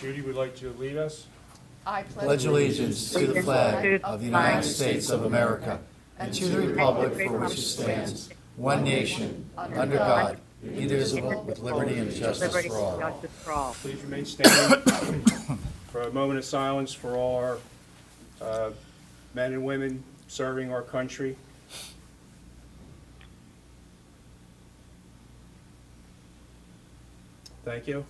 Judy would like to lead us. I Pledge allegiance to the flag of the United States of America and to the republic for which it stands, one nation, under God, indivisible, with liberty and justice for all. Please remain standing for a moment of silence for all our men and women serving our country. Thank you.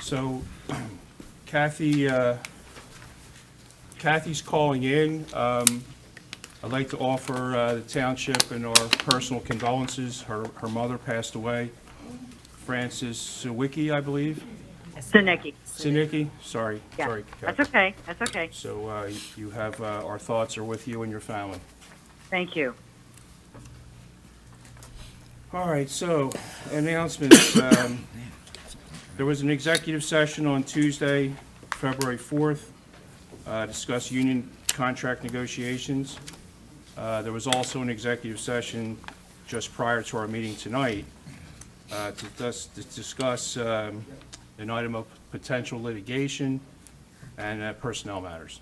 So, Kathy's calling in. I'd like to offer the township and our personal condolences. Her mother passed away, Frances Sawicki, I believe. Zanicki. Zanicki, sorry. Yeah, Sorry, that's Kathy. okay. That's okay. So you have, our thoughts are with you and your family. Thank you. All right, so announcements. There was an executive session on Tuesday, February 4th, discuss union contract negotiations. There was also an executive session just prior to our meeting tonight to discuss an item of potential litigation and personnel matters.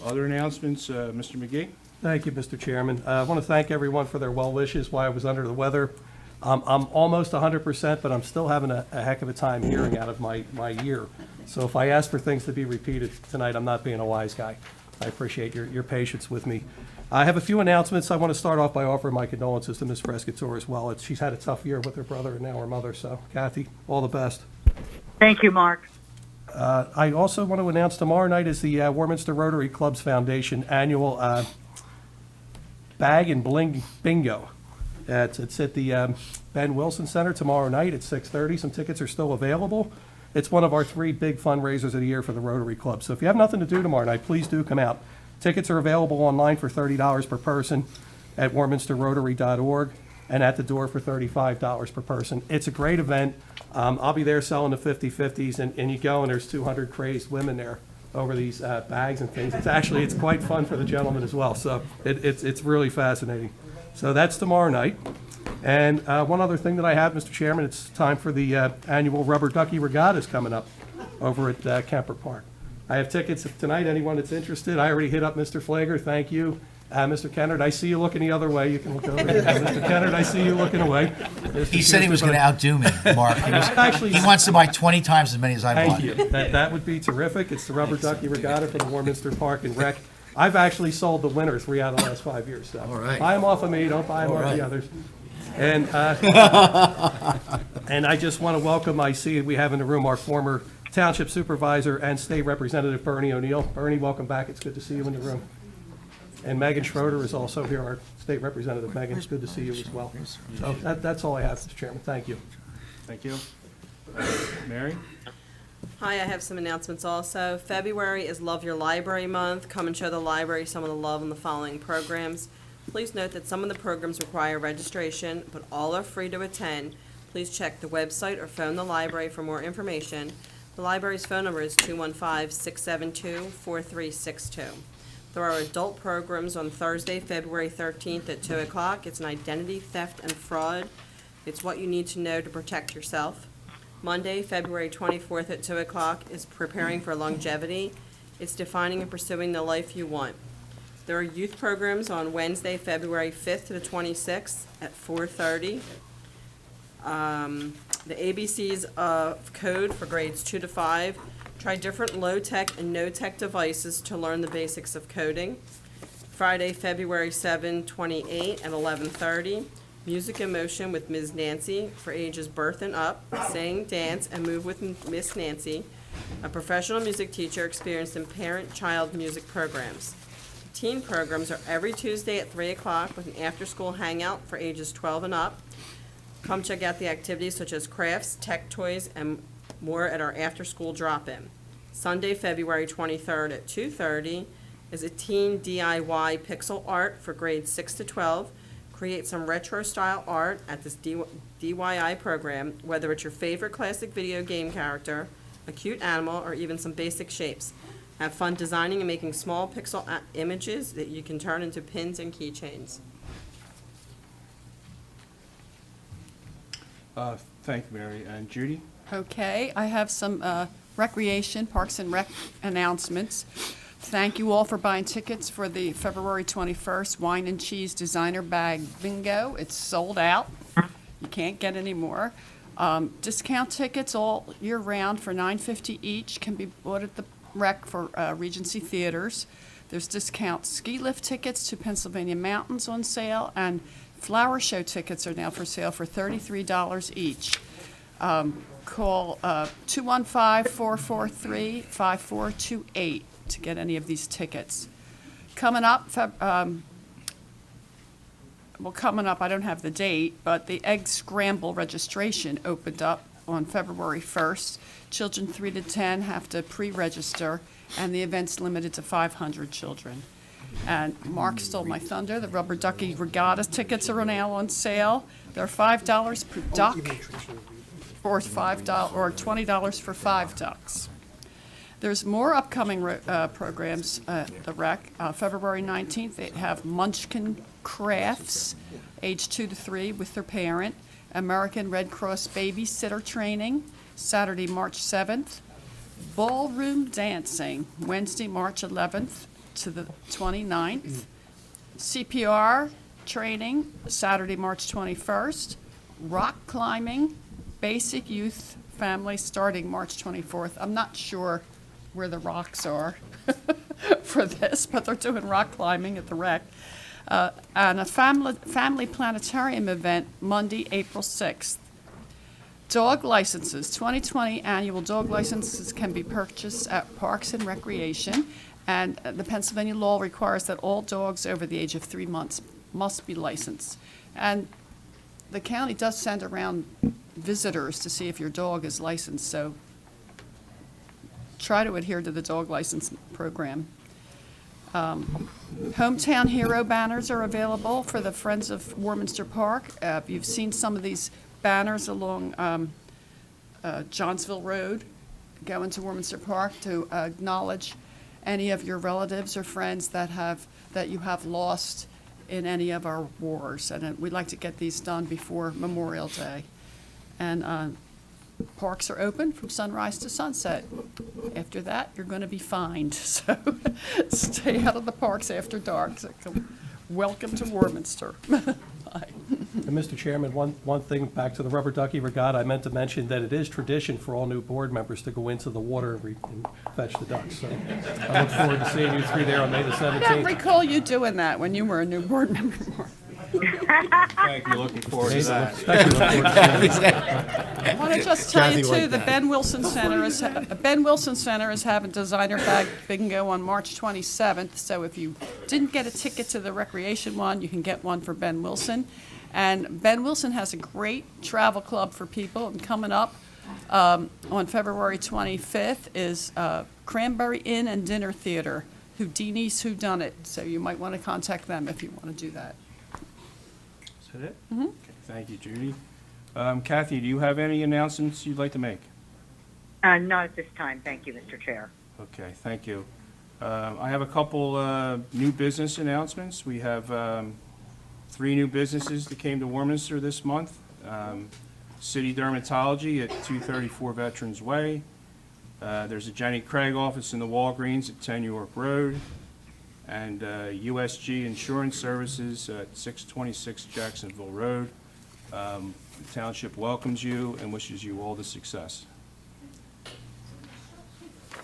Other announcements, Mr. McGee? Thank you, Mr. Chairman. I want to thank everyone for their well wishes while I was under the weather. I'm almost 100%, but I'm still having a heck of a time hearing out of my ear. So if I ask for things to be repeated tonight, I'm not being a wise guy. I appreciate your patience with me. I have a few announcements. I want to start off by offering my condolences to Ms. Frescator as well. She's had a tough year with her brother and now her mother. So, Kathy, all the best. Thank you, Mark. I also want to announce tomorrow night is the Warminster Rotary Club's Foundation annual Bag and Bling Bingo. It's at the Ben Wilson Center tomorrow night at 6:30. Some tickets are still available. It's one of our 3 big fundraisers of the year for the Rotary Club. So if you have nothing to do tomorrow night, please do come out. Tickets are available online for $30 per person at warminsterrotary.org and at the door for $35 per person. It's a great event. I'll be there selling the 50/50s, and you go and there's 200 crazed women there over these bags and things. It's quite fun for the gentlemen as well. So it's really fascinating. So that's tomorrow night. And one other thing that I have, Mr. Chairman, it's time for the annual Rubber Ducky Regatta is coming up over at Kemper Park. I have tickets tonight, anyone that's interested. I already hit up Mr. Flager, thank you. Mr. Kennard, I see you looking the other way. You can look over there. Mr. Kennard, I see you looking away. He said he was going to outdo me, Mark. He wants to buy 20 times as many as I want. Thank you. That would be terrific. It's the Rubber Ducky Regatta for the Warminster Park and Rec. I've actually sold the winner 3 out of the last 5 years. So All right. buy them off of me, don't buy them off the others. And and I just want to welcome, I see we have in the room our former Township Supervisor and State Representative Bernie O'Neill. Bernie, welcome back. It's good to see you in the room. And Megan Schroeder is also here, our State Representative. Megan, it's good to see you as well. So that's all I have, Mr. Chairman. Thank you. Thank you. Mary? Hi, I have some announcements also. February is Love Your Library Month. Come and show the library some of the love in the following programs. Please note that some of the programs require registration, but all are free to attend. Please check the website or phone the library for more information. The library's phone number is 215-672-4362. There are adult programs on Thursday, February 13th at 2 o'clock. It's an identity theft and fraud. It's what you need to know to protect yourself. Monday, February 24th at 2 o'clock is preparing for longevity. It's defining and pursuing the life you want. There are youth programs on Wednesday, February 5th to the 26th at 4:30. The ABCs of code for grades 2 to 5. Try different low-tech and no-tech devices to learn the basics of coding. Friday, February 7, 28 at 11:30. Music and Motion with Ms. Nancy for ages birth and up. Sing, dance, and move with Miss Nancy, a professional music teacher experienced in parent-child music programs. Teen programs are every Tuesday at 3 o'clock with an after-school hangout for ages 12 and up. Come check out the activities such as crafts, tech toys, and more at our after-school drop-in. Sunday, February 23rd at 2:30 is a teen DIY pixel art for grades 6 to 12. Create some retro-style art at this DIY program, whether it's your favorite classic video game character, a cute animal, or even some basic shapes. Have fun designing and making small pixel images that you can turn into pins and keychains. Thank you, Mary. And Judy? Okay, I have some recreation, Parks and Rec announcements. Thank you all for buying tickets for the February 21st Wine and Cheese Designer Bag Bingo. It's sold out. You can't get any more. Discount tickets all year round for $9.50 each can be bought at the Rec for Regency Theaters. There's discount ski lift tickets to Pennsylvania Mountains on sale, and flower show tickets are now for sale for $33 each. Call 215-443-5428 to get any of these tickets. Coming up, coming up, I don't have the date, but the Egg Scramble registration opened up on February 1st. Children 3 to 10 have to pre-register, and the event's limited to 500 children. And Mark stole my thunder. The Rubber Ducky Regatta tickets are now on sale. They're $5 per duck, or $20 for 5 ducks. There's more upcoming programs at the Rec. February 19th, they have Munchkin Crafts, age 2 to 3 with their parent. American Red Cross Babysitter Training, Saturday, March 7th. Ballroom Dancing, Wednesday, March 11th to the 29th. CPR Training, Saturday, March 21st. Rock Climbing, Basic Youth Family, starting March 24th. I'm not sure where the rocks are for this, but they're doing rock climbing at the Rec. And a family planetarium event Monday, April 6th. Dog licenses, 2020 annual dog licenses can be purchased at Parks and Recreation, and the Pennsylvania law requires that all dogs over the age of 3 months must be licensed. And the county does send around visitors to see if your dog is licensed, so try to adhere to the dog license program. Hometown Hero banners are available for the Friends of Warminster Park. You've seen some of these banners along Johnsville Road going to Warminster Park to acknowledge any of your relatives or friends that you have lost in any of our wars. And we'd like to get these done before Memorial Day. And parks are open from sunrise to sunset. After that, you're going to be fined. So stay out of the parks after dark. So welcome to Warminster. Bye. And Mr. Chairman, one thing back to the Rubber Ducky Regatta, I meant to mention that it is tradition for all new board members to go into the water and fetch the ducks. So I look forward to seeing you three there on May the I don't 17th. recall you doing that when you were a new board member, Mark. Thank you. Looking forward to that. Thank you. Look forward to seeing you. I want to just tell you Kathy too, liked the that. Ben Wilson Center is having designer bag bingo on March 27th. So if you didn't get a ticket to the recreation one, you can get one for Ben Wilson. And Ben Wilson has a great travel club for people. And coming up on February 25th is Cranberry Inn and Dinner Theater, Houdini's Whodunit. So you might want to contact them if you want to do that. Is that it? Mm-hmm. Okay, thank you, Judy. Kathy, do you have any announcements you'd like to make? Not at this time. Thank you, Mr. Chair. Okay, thank you. I have a couple new business announcements. We have 3 new businesses that came to Warminster this month. City Dermatology at 234 Veterans Way. There's a Jenny Craig office in the Walgreens at 10 York Road. And USG Insurance Services at 626 Jacksonville Road. The Township welcomes you and wishes you all the success.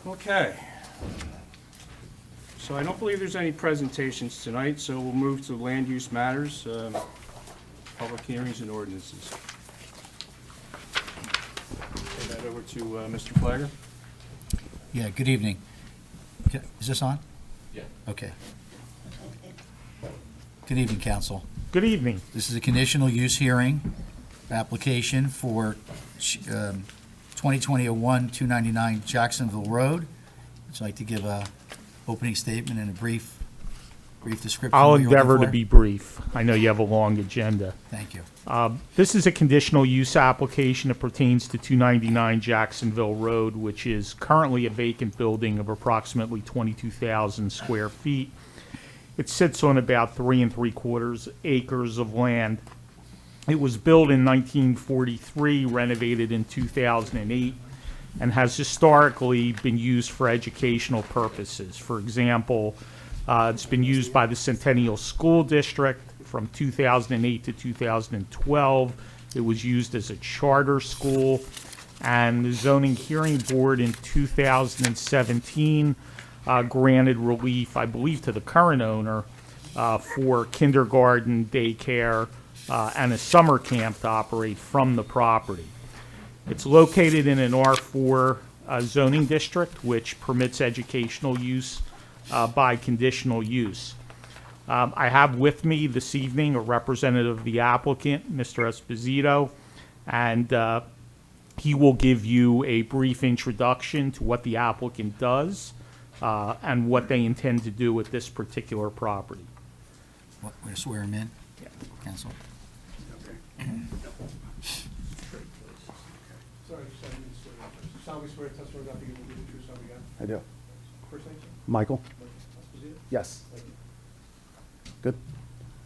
Okay. So I don't believe there's any presentations tonight, so we'll move to land use matters, public hearings and ordinances. Turn that over to Mr. Flagger. Yeah, good evening. Is this on? Yeah. Okay. Good evening, council. Good evening. This is a conditional use hearing application for 2020-01-299 Jacksonville Road. I'd like to give a opening statement and a brief description. of I'll what you're looking endeavor to for. be brief. I know you have a long agenda. Thank you. This is a conditional use application that pertains to 299 Jacksonville Road, which is currently a vacant building of approximately 22,000 square feet. It sits on about 3 3/4 acres of land. It was built in 1943, renovated in 2008, and has historically been used for educational purposes. For example, it's been used by the Centennial School District from 2008 to 2012. It was used as a charter school, and the Zoning Hearing Board in 2017 granted relief, I believe, to the current owner for kindergarten, daycare, and a summer camp to operate from the property. It's located in an R4 zoning district, which permits educational use by conditional use. I have with me this evening a representative of the applicant, Mr. Esposito, and he will give you a brief introduction to what the applicant does and what they intend to do with this particular property. We're going to swear him in? Counsel? I do. Michael? Yes. Good.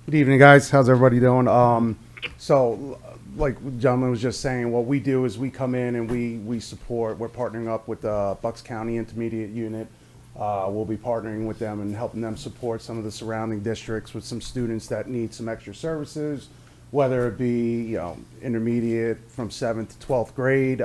Good evening, guys. How's everybody doing? So, like the gentleman was just saying, what we do is we come in and we support, we're partnering up with the Bucks County Intermediate Unit. We'll be partnering with them and helping them support some of the surrounding districts with some students that need some extra services, whether it be, intermediate from 7th to 12th grade.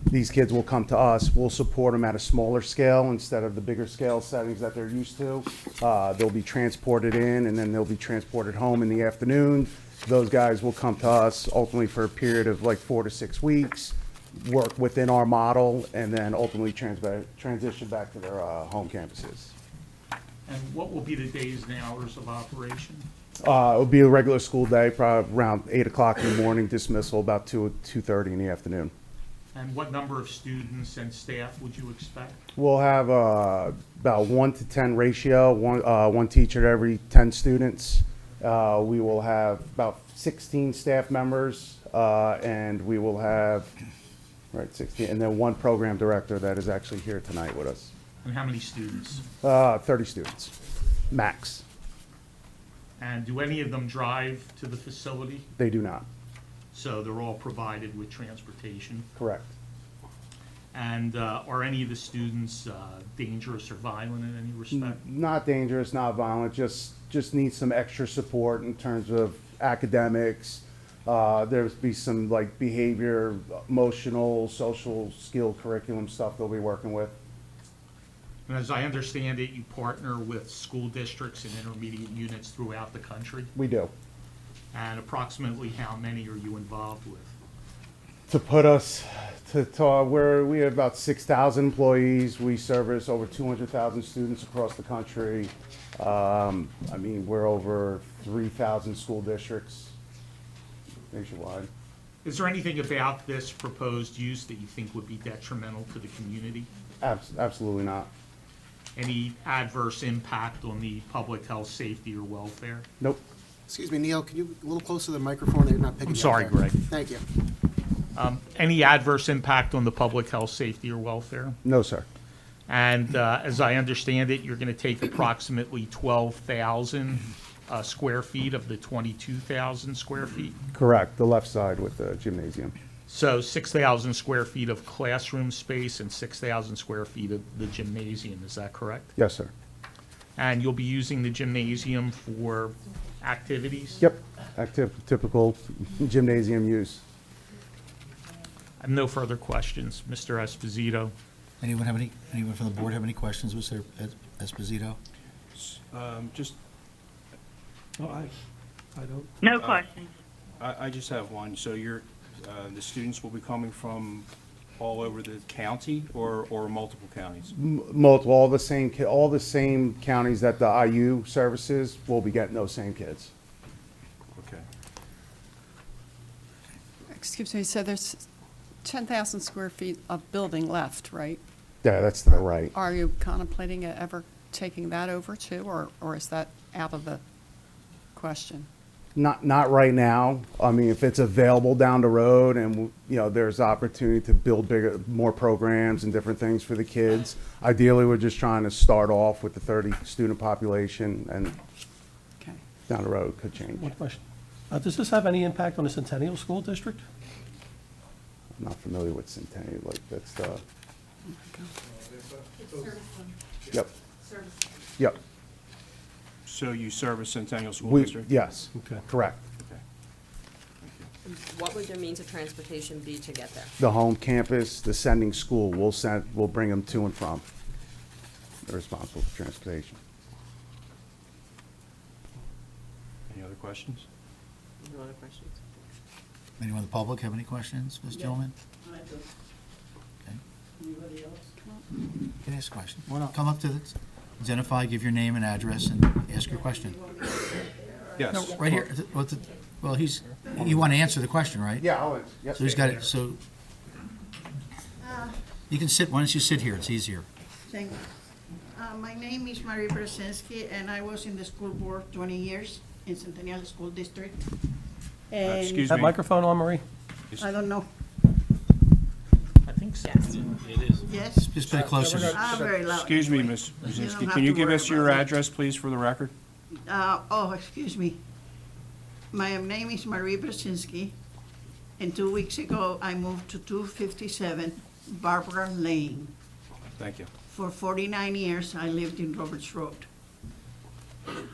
These kids will come to us. We'll support them at a smaller scale instead of the bigger scale settings that they're used to. They'll be transported in, and then they'll be transported home in the afternoon. Those guys will come to us ultimately for a period of like 4 to 6 weeks, work within our model, and then ultimately transition back to their home campuses. And what will be the days and hours of operation? It'll be a regular school day, probably around 8 o'clock in the morning, dismissal about 2:30 in the afternoon. And what number of students and staff would you expect? We'll have about 1 to 10 ratio, one teacher to every 10 students. We will have about 16 staff members, and we will have, 16, and then one program director that is actually here tonight with us. And how many students? 30 students, max. And do any of them drive to the facility? They do not. So they're all provided with transportation? Correct. And are any of the students dangerous or violent in any respect? Not dangerous, not violent, just need some extra support in terms of academics. There's be some like behavior, emotional, social skill curriculum stuff they'll be working with. And as I understand it, you partner with school districts and intermediate units throughout the country? We do. And approximately how many are you involved with? To put us we have about 6,000 employees. We service over 200,000 students across the country. We're over 3,000 school districts nationwide. Is there anything about this proposed use that you think would be detrimental to the community? Absolutely not. Any adverse impact on the public health, safety, or welfare? Nope. Excuse me, Neil, can you a little closer to the microphone? They're not picking I'm you up sorry, there. Greg. Thank you. Any adverse impact on the public health, safety, or welfare? No, sir. And as I understand it, you're going to take approximately 12,000 square feet of the 22,000 square feet? Correct. The left side with the gymnasium. So 6,000 square feet of classroom space and 6,000 square feet of the gymnasium, is that correct? Yes, sir. And you'll be using the gymnasium for activities? Yep. Typical gymnasium use. I have no further questions. Mr. Esposito? Anyone from the board have any questions, Mr. Esposito? No, I don't. No questions. I just have one. So the students will be coming from all over the county or multiple counties? Multiple, all the same counties that the IU services will be getting those same kids. Okay. Excuse me, so there's 10,000 square feet of building left, right? Yeah, that's to the right. Are you contemplating ever taking that over too, or is that out of the question? Not right now. I mean, if it's available down the road and, there's opportunity to build more programs and different things for the kids. Ideally, we're just trying to start off with the 30 student population, and Okay. down the road could change. One question. Does this have any impact on the Centennial School District? I'm not familiar with Centennial, like, that's the, yep, yep. So you service Centennial School We, District? yes, Okay. correct. Okay. What would their means of transportation be to get there? The home campus, the sending school, we'll bring them to and from. They're responsible for transportation. Any other questions? No other questions? Anyone in the public have any questions for this gentleman? I do. Okay. Anybody else? Can I ask a question? Come up to this, identify, give your name and address, and ask your question. Yes. Right here, well, you want to answer the question, right? Yeah, So he's got it, so you can sit, why don't you sit here, it's easier. Thank you. My name is Marie Brzezinski, and I was in the school board 20 years in Centennial School District. And Excuse That me. microphone on, Marie? I don't know. I think so. Yes? Just put it closer. I'm very loud. Excuse me, anyway. Ms. You Brzezinski, don't can have you to give worry us your about it. address, please, for the record? Excuse me. My name is Marie Brzezinski, and 2 weeks ago, I moved to 257 Barbara Lane. Thank you. For 49 years, I lived in Roberts Road.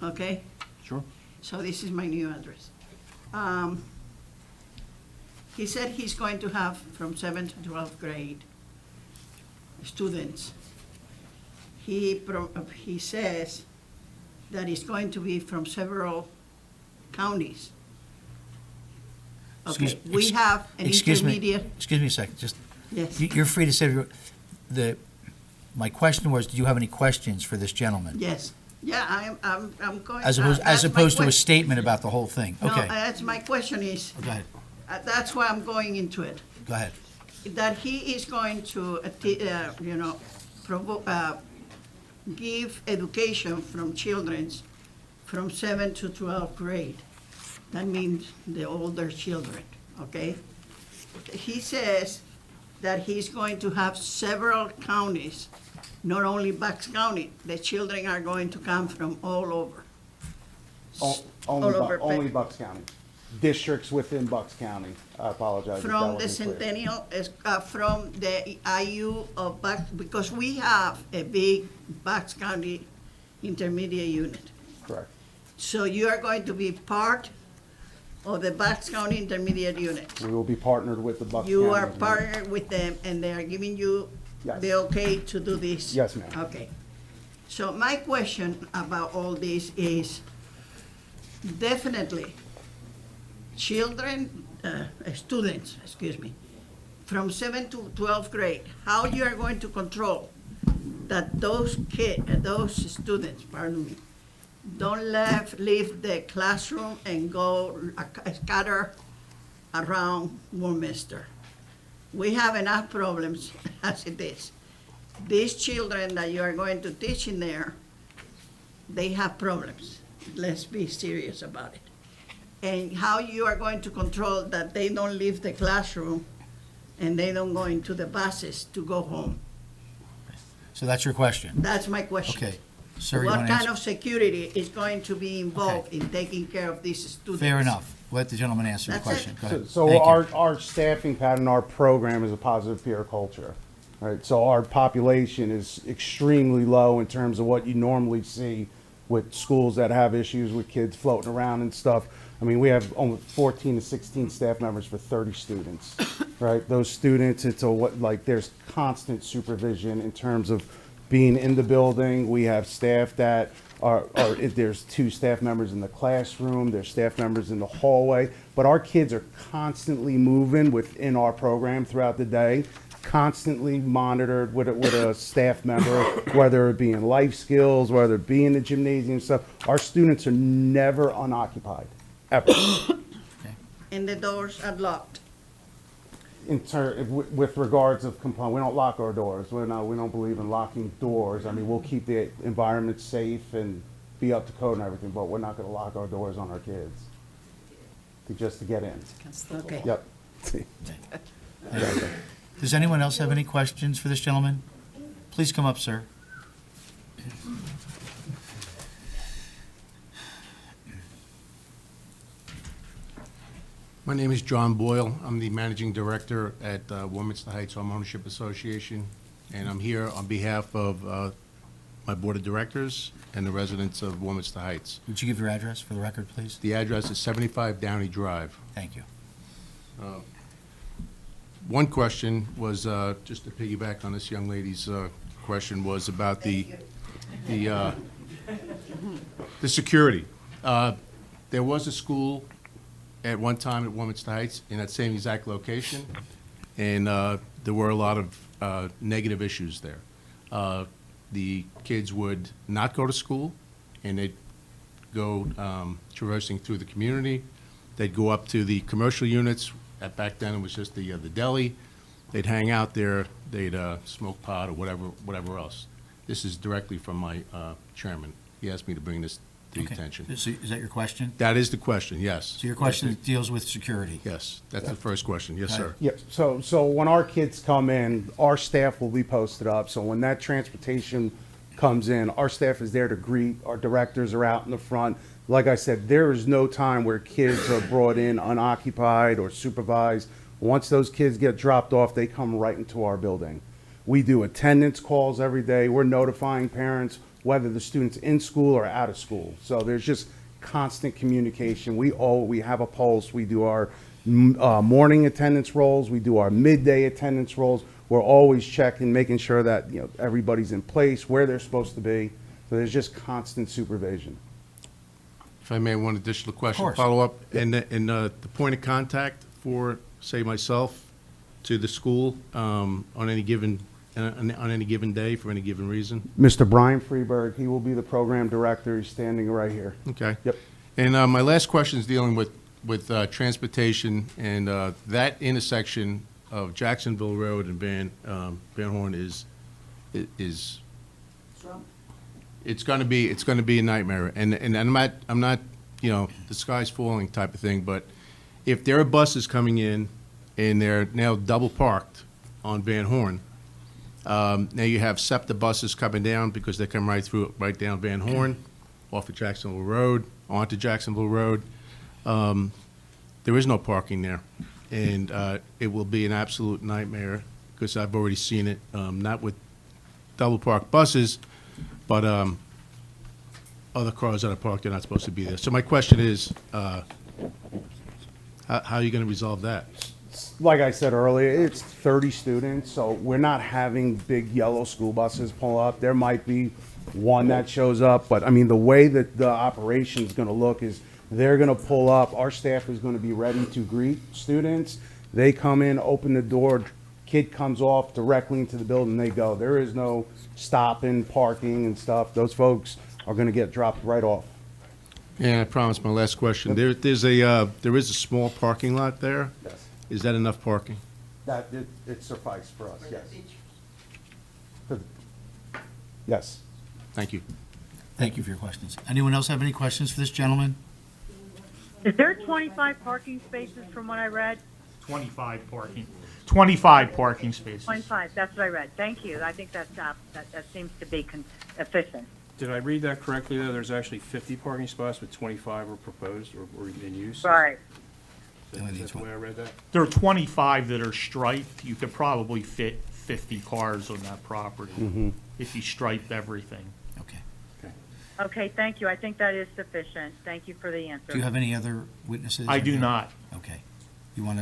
Okay? Sure. So this is my new address. He said he's going to have from 7th to 12th grade students. He says that it's going to be from several counties. Okay, we have an intermediate, Excuse me a second, just, yes. you're free to say, my question was, do you have any questions for this gentleman? Yes, yeah, I'm going. As opposed that's my to a question. statement about the whole thing? No, Okay, that's my question is, go ahead, that's why I'm going into it. go ahead. That he is going to, give education from children's from 7th to 12th grade. That means the older children, okay? He says that he's going to have several counties, not only Bucks County. The children are going to come from all over. All over, Only Bucks County. Districts within Bucks County. I apologize if that From the wasn't clear. Centennial, from the IU of Bucks, because we have a big Bucks County intermediate unit. Correct. So you are going to be part of the Bucks County intermediate unit. We will be partnered with the Bucks County. You are partnered with them, and they are giving you Yes. the okay to do this? Yes, ma'am. Okay. So my question about all this is, definitely, students, from 7th to 12th grade, how you are going to control that those students, pardon me, don't leave the classroom and go scatter around Warminster. We have enough problems as it is. These children that you are going to teach in there, they have problems. Let's be serious about it. And how you are going to control that they don't leave the classroom and they don't go into the buses to go home. So that's your question? That's my question. Okay. Sir, you What want to kind answer? of security is going to be involved Okay. in taking care of these students? Fair enough. Let the gentleman answer the That's it. question. Go ahead. So Thank you. our staffing pattern, our program is a positive peer culture, right? So our population is extremely low in terms of what you normally see with schools that have issues with kids floating around and stuff. I mean, we have almost 14 to 16 staff members for 30 students, right? Those students, there's constant supervision in terms of being in the building. We have staff that if there's 2 staff members in the classroom, there's staff members in the hallway, but our kids are constantly moving within our program throughout the day, constantly monitored with a staff member, whether it be in life skills, whether it be in the gymnasium and stuff. Our students are never unoccupied, ever. And the doors are locked. With regards of component, we don't lock our doors. We don't believe in locking doors. I mean, we'll keep the environment safe and be up to code and everything, but we're not gonna lock our doors on our kids just to get in. Okay. Yep. Does anyone else have any questions for this gentleman? Please come up, sir. My name is John Boyle. I'm the managing director at Warminster Heights Homeownership Association, and I'm here on behalf of my board of directors and the residents of Warminster Heights. Would you give your address for the record, please? The address is 75 Downey Drive. Thank you. One question was, just to piggyback on this young lady's question, was about the security. There was a school at one time at Warminster Heights in that same exact location, and there were a lot of negative issues there. The kids would not go to school, and they'd go traversing through the community. They'd go up to the commercial units. Back then, it was just the deli. They'd hang out there. They'd smoke pot or whatever else. This is directly from my chairman. He asked me to bring this to your attention. So is that your question? That is the question, yes. So your question deals with security? Yes, that's the first question. Yes, sir. Yeah, so when our kids come in, our staff will be posted up. So when that transportation comes in, our staff is there to greet. Our directors are out in the front. Like I said, there is no time where kids are brought in unoccupied or supervised. Once those kids get dropped off, they come right into our building. We do attendance calls every day. We're notifying parents whether the student's in school or out of school. So there's just constant communication. We have a pulse. We do our morning attendance rolls. We do our midday attendance rolls. We're always checking, making sure that everybody's in place, where they're supposed to be. So there's just constant supervision. If I may, one additional question, course. follow up. And the point of contact for, say, myself to the school on any given day for any given reason? Mr. Brian Freeberg, he will be the program director. He's standing right here. Okay. Yep. And my last question is dealing with transportation, and that intersection of Jacksonville Road and Van Horn is it's going to be a nightmare. And I'm not the sky's falling type of thing, but if there are buses coming in and they're now double parked on Van Horn, now you have SEPTA buses coming down because they come right down Van Horn, off of Jacksonville Road, onto Jacksonville Road. There is no parking there, and it will be an absolute nightmare because I've already seen it, not with double parked buses, but other cars that are parked, they're not supposed to be there. So my question is, how are you going to resolve that? Like I said earlier, it's 30 students, so we're not having big yellow school buses pull up. There might be one that shows up, but I mean, the way that the operation is going to look is they're going to pull up. Our staff is going to be ready to greet students. They come in, open the door, kid comes off directly into the building, they go. There is no stopping, parking and stuff. Those folks are going to get dropped right off. Yeah, I promise my last question. There is a small parking lot there. Yes. Is that enough parking? It suffices for us, yes. Yes. Thank you. Thank you for your questions. Anyone else have any questions for this gentleman? Is there 25 parking spaces from what I read? 25 parking spaces. 25, that's what I read. Thank you. I think that seems to be efficient. Did I read that correctly, though? There's actually 50 parking spots, but 25 were proposed or in use? Right. That's the way I read that? There are 25 that are striped. You could probably fit 50 cars on that property if you striped everything. Okay. Okay, thank you. I think that is sufficient. Thank you for the answer. Do you have any other witnesses? I do not. Okay. Would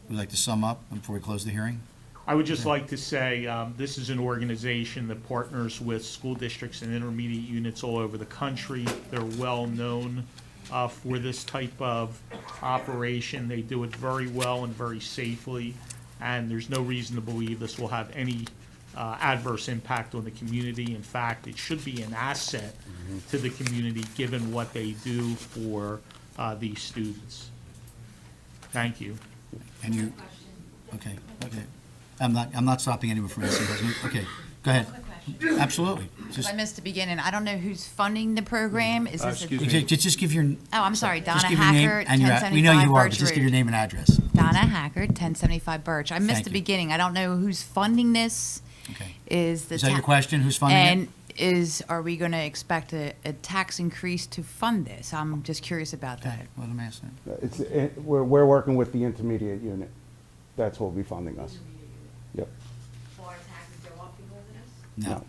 you like to sum up before we close the hearing? I would just like to say, this is an organization that partners with school districts and intermediate units all over the country. They're well-known for this type of operation. They do it very well and very safely, and there's no reason to believe this will have any adverse impact on the community. In fact, it should be an asset to the community, given what they do for these students. Thank you. And you, okay. I'm not stopping anyone from asking questions. Okay, go ahead. Absolutely. I missed the beginning. I don't know who's funding the program. Is this excuse me. Just give your. Oh, I'm sorry. Donna Just give your name Hacker, and your. 1075 We know you are, but Birch just give your Road. name and address. Donna Hacker, 1075 Birch. I missed Thank the you. beginning. I don't know who's funding this. Okay. Is Is that your question? Who's funding and it? are we going to expect a tax increase to fund this? I'm just curious about that. What am I asking? We're working with the intermediate unit. That's what will be funding us. Yep. Will our taxes go up because of this? No.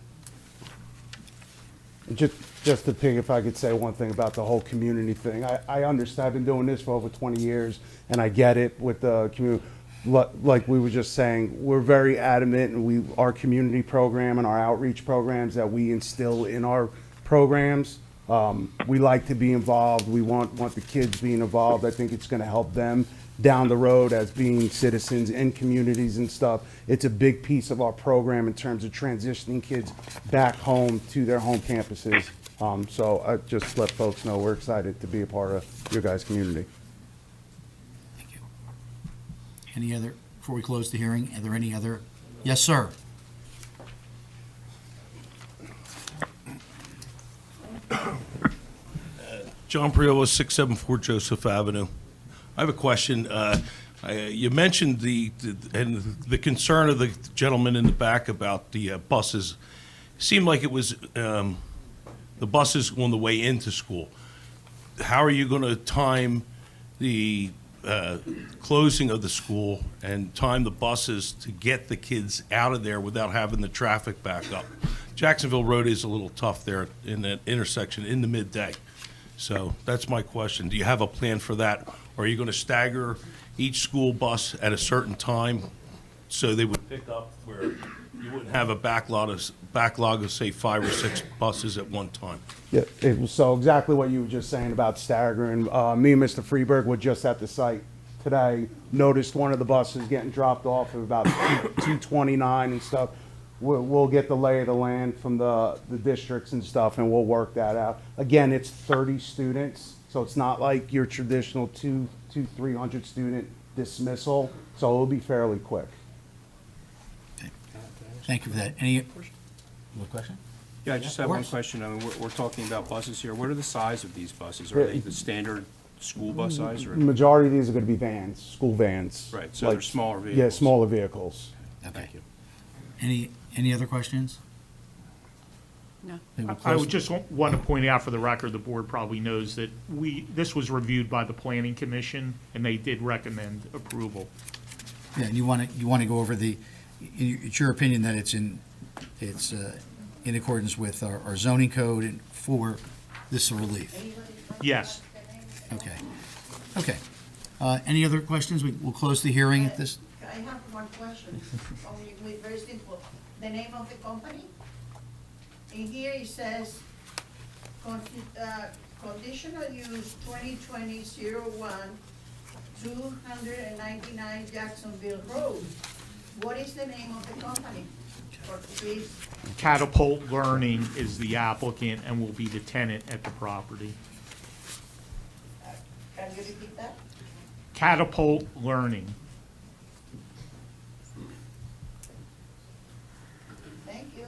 Just to pick, if I could say one thing about the whole community thing, I understand, I've been doing this for over 20 years, and I get it with the community. Like we were just saying, we're very adamant, and our community program and our outreach programs that we instill in our programs, we like to be involved. We want the kids being involved. I think it's going to help them down the road as being citizens in communities and stuff. It's a big piece of our program in terms of transitioning kids back home to their home campuses. So I just let folks know we're excited to be a part of your guys' community. Thank you. Any other, before we close the hearing, are there any other? Yes, sir. John Priola, 674 Joseph Avenue. I have a question. You mentioned the concern of the gentleman in the back about the buses. Seemed like it was the buses on the way into school. How are you going to time the closing of the school and time the buses to get the kids out of there without having the traffic back up? Jacksonville Road is a little tough there in that intersection in the midday. So that's my question. Do you have a plan for that? Or are you going to stagger each school bus at a certain time so they would pick up where you wouldn't have a backlog of say 5 or 6 buses at one time? Yeah, it was so exactly what you were just saying about staggering. Me and Mr. Freeberg were just at the site today, noticed one of the buses getting dropped off at about 2:29 and stuff. We'll get the lay of the land from the districts and stuff, and we'll work that out. Again, it's 30 students, so it's not like your traditional 300 student dismissal, so it'll be fairly quick. Okay. Thank you for that. Any more question? Yeah, I just have one question. I mean, we're talking about buses here. What are the size of these buses? Are they the standard school bus size? Or? Majority of these are going to be vans, school vans. Right, so they're smaller vehicles. Yeah, smaller vehicles. Okay. Thank you. Any other questions? No. I would just want to point out for the record, the board probably knows that this was reviewed by the Planning Commission, and they did recommend approval. Yeah, and you want to go over it's your opinion that it's in accordance with our zoning code and for this relief? Yes. Okay. Okay. Any other questions? We'll close the hearing at this. I have one question, only very simple. The name of the company? In here it says, conditional use 2020-01, 299 Jacksonville Road. What is the name of the company? Or please? Catapult Learning is the applicant and will be the tenant at the property. Can you repeat that? Catapult Learning. Thank you.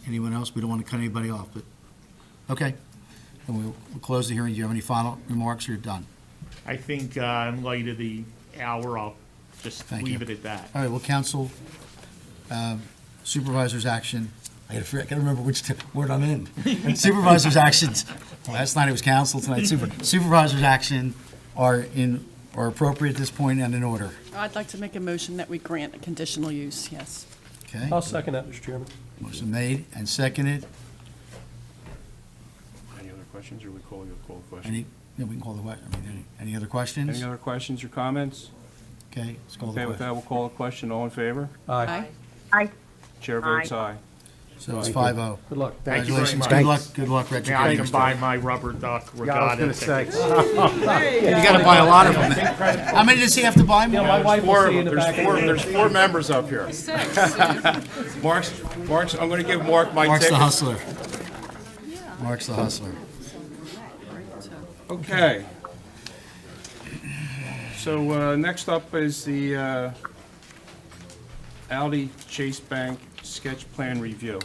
Anyone else? We don't want to cut anybody off, but, okay. And we'll close the hearing. Do you have any final remarks, or you're done? I think in light of the hour, I'll just Thank leave you. it at that. All right, well, council, supervisor's action, I gotta remember which word I'm in. Supervisor's actions, last night it was council, tonight supervisor's action are appropriate at this point and in order. I'd like to make a motion that we grant a conditional use, yes. Okay? I'll second that, Mr. Chairman. Motion made and seconded. Any other questions, or we call a question? We can call the, any other questions? Any other questions or comments? Okay, let's call the Okay, with question. that, we'll call a question. All in favor? Aye. Aye. Chair votes aye. So it's 5-0. Good luck. Thank you very Congratulations. much. Good luck, Reggie. May I can buy my rubber duck regatta tickets. You gotta buy a lot of them. How many does he have to buy? My wife will see you in the back. There's 4 members up here. Mark's, I'm going to give Mark my Mark's the ticket. hustler. Mark's the hustler. Okay. So next up is the Audi Chase Bank sketch plan review.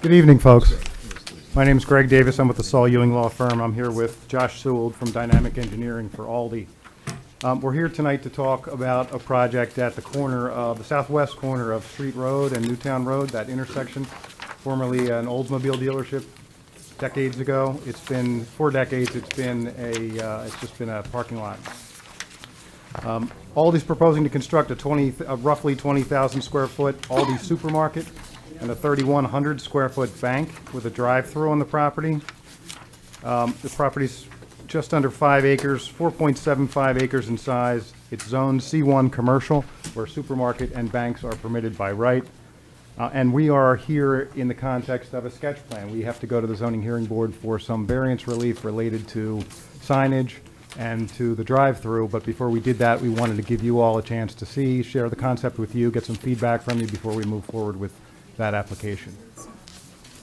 Good evening, folks. My name's Greg Davis. I'm with the Saul Ewing Law Firm. I'm here with Josh Sewell from Dynamic Engineering for Aldi. We're here tonight to talk about a project at the corner of the southwest corner of Street Road and Newtown Road, that intersection, formerly an Oldsmobile dealership decades ago. It's been, 4 decades, it's just been a parking lot. Aldi's proposing to construct a roughly 20,000 square foot Aldi supermarket and a 3,100 square foot bank with a drive-through on the property. The property's just under 5 acres, 4.75 acres in size. It's zoned C1 commercial, where supermarket and banks are permitted by right. And we are here in the context of a sketch plan. We have to go to the zoning hearing board for some variance relief related to signage and to the drive-through. But before we did that, we wanted to give you all a chance to see, share the concept with you, get some feedback from you before we move forward with that application.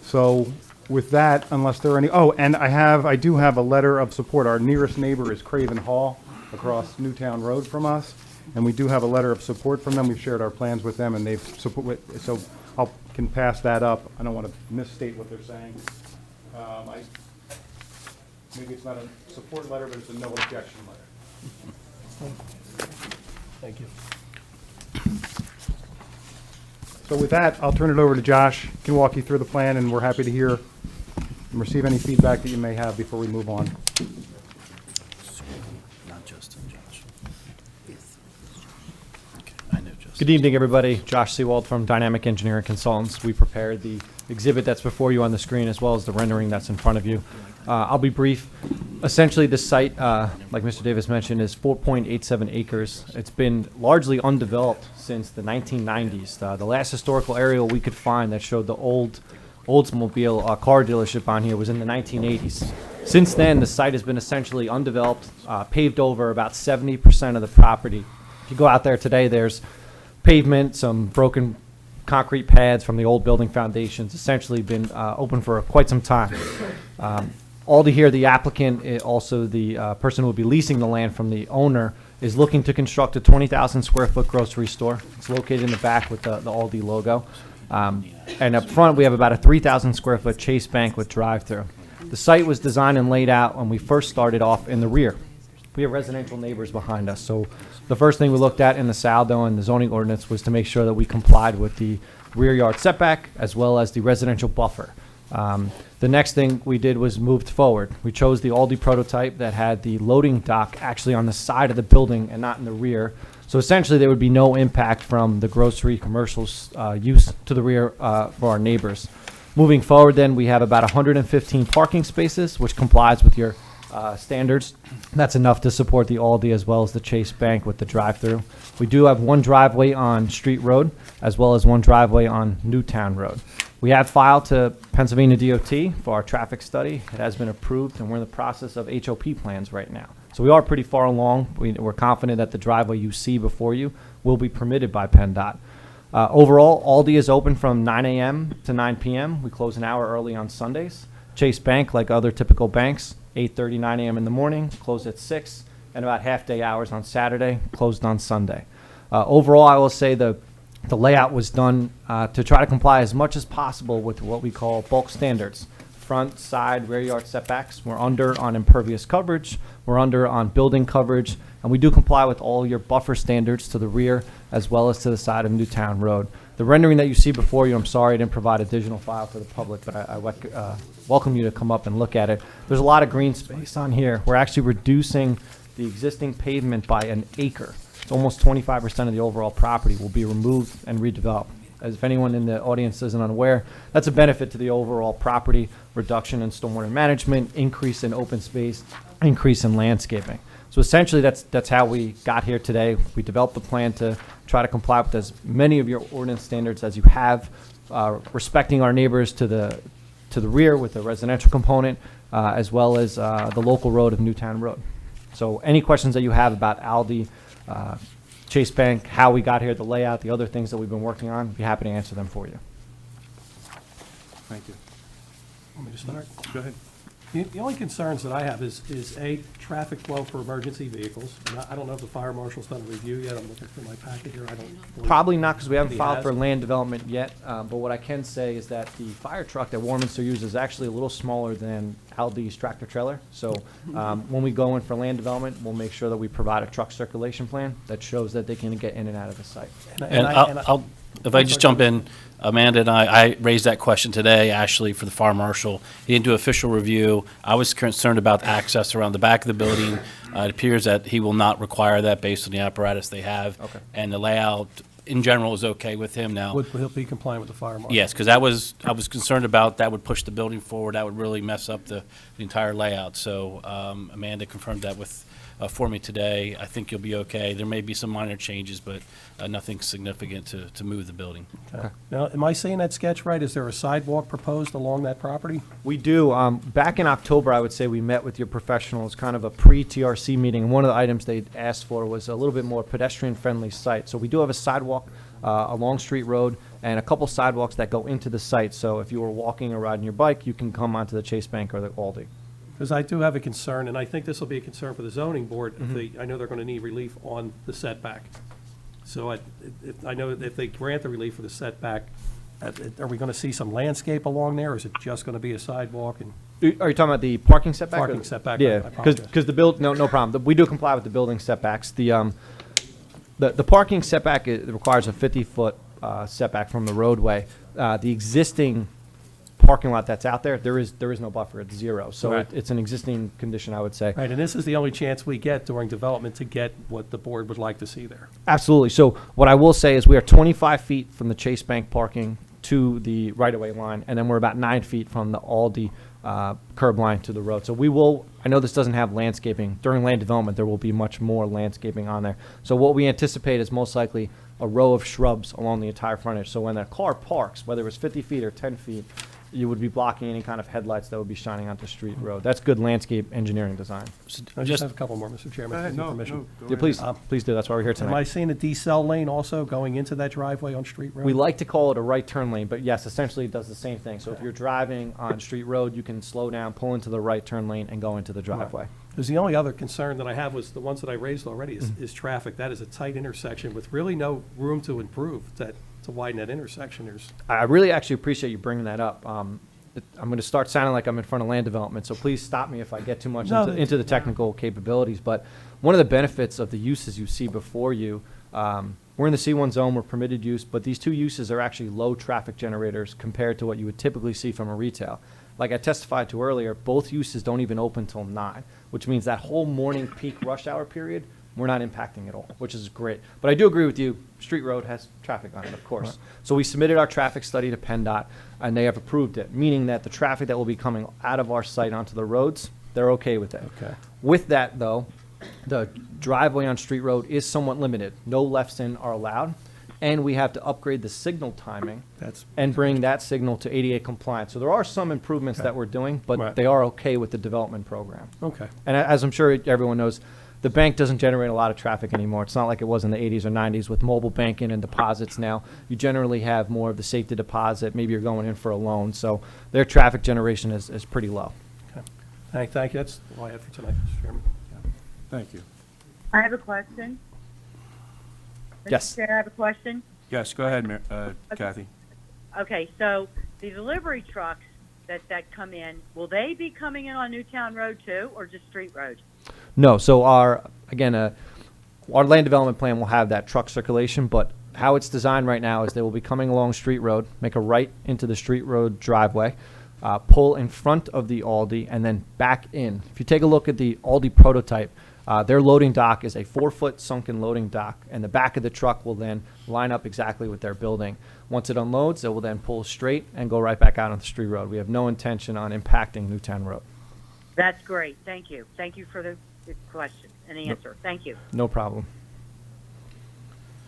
So with that, unless there are any, oh, and I do have a letter of support. Our nearest neighbor is Craven Hall across Newtown Road from us, and we do have a letter of support from them. We've shared our plans with them, and they've support, so I can pass that up. I don't want to misstate what they're saying. Maybe it's not a support letter, but it's a no objection letter. Thank you. So with that, I'll turn it over to Josh. He can walk you through the plan, and we're happy to hear and receive any feedback that you may have before we move on. Good evening, everybody. Josh Seawald from Dynamic Engineering Consultants. We prepared the exhibit that's before you on the screen, as well as the rendering that's in front of you. I'll be brief. Essentially, this site, like Mr. Davis mentioned, is 4.87 acres. It's been largely undeveloped since the 1990s. The last historical aerial we could find that showed the old Oldsmobile car dealership on here was in the 1980s. Since then, the site has been essentially undeveloped, paved over about 70% of the property. If you go out there today, there's pavement, some broken concrete pads from the old building foundations, essentially been open for quite some time. Aldi here, the applicant, also the person who will be leasing the land from the owner, is looking to construct a 20,000 square foot grocery store. It's located in the back with the Aldi logo. And up front, we have about a 3,000 square foot Chase Bank with drive-through. The site was designed and laid out when we first started off in the rear. We have residential neighbors behind us. So the first thing we looked at in the SALDO and the zoning ordinance was to make sure that we complied with the rear yard setback as well as the residential buffer. The next thing we did was moved forward. We chose the Aldi prototype that had the loading dock actually on the side of the building and not in the rear. So essentially there would be no impact from the grocery commercials use to the rear for our neighbors. Moving forward then, we have about 115 parking spaces, which complies with your standards. That's enough to support the Aldi as well as the Chase Bank with the drive-through. We do have one driveway on Street Road as well as one driveway on Newtown Road. We have filed to Pennsylvania DOT for our traffic study. It has been approved, and we're in the process of HOP plans right now. So we are pretty far along. We're confident that the driveway you see before you will be permitted by PennDOT. Overall, Aldi is open from 9 a.m. to 9 p.m. We close an hour early on Sundays. Chase Bank, like other typical banks, 8:30, 9 a.m. in the morning, closed at 6, and about half-day hours on Saturday, closed on Sunday. Overall, I will say the layout was done to try to comply as much as possible with what we call bulk standards. Front, side, rear yard setbacks. We're under on impervious coverage. We're under on building coverage. And we do comply with all your buffer standards to the rear as well as to the side of Newtown Road. The rendering that you see before you, I'm sorry I didn't provide a digital file for the public, but I welcome you to come up and look at it. There's a lot of green space on here. We're actually reducing the existing pavement by an acre. It's almost 25% of the overall property will be removed and redeveloped. As if anyone in the audience isn't unaware, that's a benefit to the overall property, reduction in stormwater management, increase in open space, increase in landscaping. So essentially that's how we got here today. We developed a plan to try to comply with as many of your ordinance standards as you have, respecting our neighbors to the rear with the residential component, as well as the local road of Newtown Road. So any questions that you have about Aldi, Chase Bank, how we got here, the layout, the other things that we've been working on, I'd be happy to answer them for you. Thank you. Want me to start? Go ahead. The only concerns that I have is A, traffic flow for emergency vehicles. And I don't know if the fire marshal's done a review yet. I'm looking for my packet here. I don't believe- Probably not, because we haven't He filed has? for land development yet, but what I can say is that the fire truck that Warminster uses is actually a little smaller than Aldi's tractor trailer. So when we go in for land development, we'll make sure that we provide a truck circulation plan that shows that they can get in and out of the site. And if I just jump in, Amanda and I raised that question today, Ashley, for the fire marshal. He didn't do official review. I was concerned about access around the back of the building. It appears that he will not require that based on the apparatus they have. Okay. And the layout, in general, is okay with him now. Would he'll be compliant with the fire marshal? Yes, because I was concerned about that would push the building forward. That would really mess up the entire layout. So Amanda confirmed that for me today. I think you'll be okay. There may be some minor changes, but nothing significant to move the building. Okay. Now, am I saying that sketch right? Is there a sidewalk proposed along that property? We do. Back in October, I would say we met with your professionals, kind of a pre-TRC meeting. And one of the items they asked for was a little bit more pedestrian-friendly site. So we do have a sidewalk along Street Road and a couple sidewalks that go into the site. So if you were walking or riding your bike, you can come onto the Chase Bank or the Aldi. Because I do have a concern, and I think this will be a concern for the zoning board. If I know they're going to need relief on the setback. So I know if they grant the relief for the setback, are we going to see some landscape along there, or is it just going to be a sidewalk? And Are you talking about the parking setback? Parking setback, Yeah, I apologize. because no problem. We do comply with the building setbacks. The parking setback, it requires a 50-foot setback from the roadway. The existing parking lot that's out there, there is no buffer. It's zero. So Right. it's an existing condition, I would say. Right, and this is the only chance we get during development to get what the board would like to see there. Absolutely. So what I will say is we are 25 feet from the Chase Bank parking to the right-of-way line, and then we're about 9 feet from the Aldi curb line to the road. So we will, I know this doesn't have landscaping. During land development, there will be much more landscaping on there. So what we anticipate is most likely a row of shrubs along the entire frontage. So when a car parks, whether it's 50 feet or 10 feet, you would be blocking any kind of headlights that would be shining onto Street Road. That's good landscape engineering design. I just have a couple more, Mr. Chairman. with your permission. Yeah, please do. That's why we're here Am I tonight. seeing a decel lane also going into that driveway on Street Road? We like to call it a right turn lane, but yes, essentially it does the same thing. So if you're driving on Street Road, you can slow down, pull into the right turn lane, and go into the driveway. Because the only other concern that I have was the ones that I raised already is traffic. That is a tight intersection with really no room to improve, to widen that intersection. I really actually appreciate you bringing that up. I'm going to start sounding like I'm in front of land development, so please stop me if I get too much into the technical capabilities. But one of the benefits of the uses you see before you, we're in the C1 zone, we're permitted use, but these two uses are actually low traffic generators compared to what you would typically see from a retail. Like I testified to earlier, both uses don't even open till 9, which means that whole morning peak rush hour period, we're not impacting at all, which is great. But I do agree with you, Street Road has traffic on it, of course. Right. So we submitted our traffic study to PennDOT, and they have approved it, meaning that the traffic that will be coming out of our site onto the roads, they're okay with it. Okay. With that, though, the driveway on Street Road is somewhat limited. No lefts in are allowed, and we have to upgrade the signal timing and bring that signal to ADA compliance. So there are some improvements that we're doing, but they are okay with the development program. Okay. And as I'm sure everyone knows, the bank doesn't generate a lot of traffic anymore. It's not like it was in the 80s or 90s with mobile banking and deposits now. You generally have more of the safety deposit. Maybe you're going in for a loan. So their traffic generation is pretty low. Okay. Thank you. That's all I have for tonight, Mr. Chairman. Thank you. I have a question. Yes. Mr. Chair, I have a question. Yes, go ahead, Kathy. Okay, so the delivery trucks that come in, will they be coming in on Newtown Road too, or just Street Road? No. So our land development plan will have that truck circulation, but how it's designed right now is they will be coming along Street Road, make a right into the Street Road driveway, pull in front of the Aldi, and then back in. If you take a look at the Aldi prototype, their loading dock is a 4-foot sunken loading dock, and the back of the truck will then line up exactly with their building. Once it unloads, it will then pull straight and go right back out on the Street Road. We have no intention on impacting Newtown Road. That's great. Thank you. Thank you for the question and the answer. Thank you. No problem.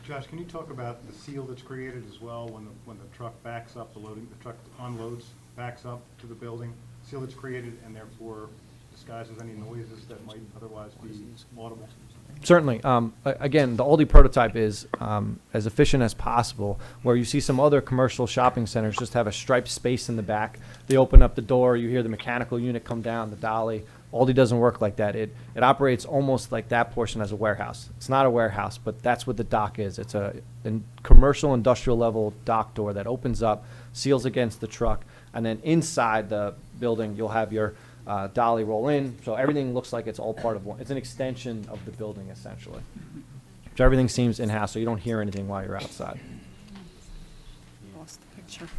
Josh, can you talk about the seal that's created as well when the truck backs up, the truck unloads, backs up to the building, seal that's created, and therefore disguises any noises that might otherwise be audible? Certainly. Again, the Aldi prototype is as efficient as possible, where you see some other commercial shopping centers just have a striped space in the back. They open up the door, you hear the mechanical unit come down, the dolly. Aldi doesn't work like that. It operates almost like that portion as a warehouse. It's not a warehouse, but that's what the dock is. It's a commercial industrial level dock door that opens up, seals against the truck, and then inside the building you'll have your dolly roll in, so everything looks like it's all part of one. It's an extension of the building, essentially. So everything seems in-house, so you don't hear anything while you're outside. Lost the picture.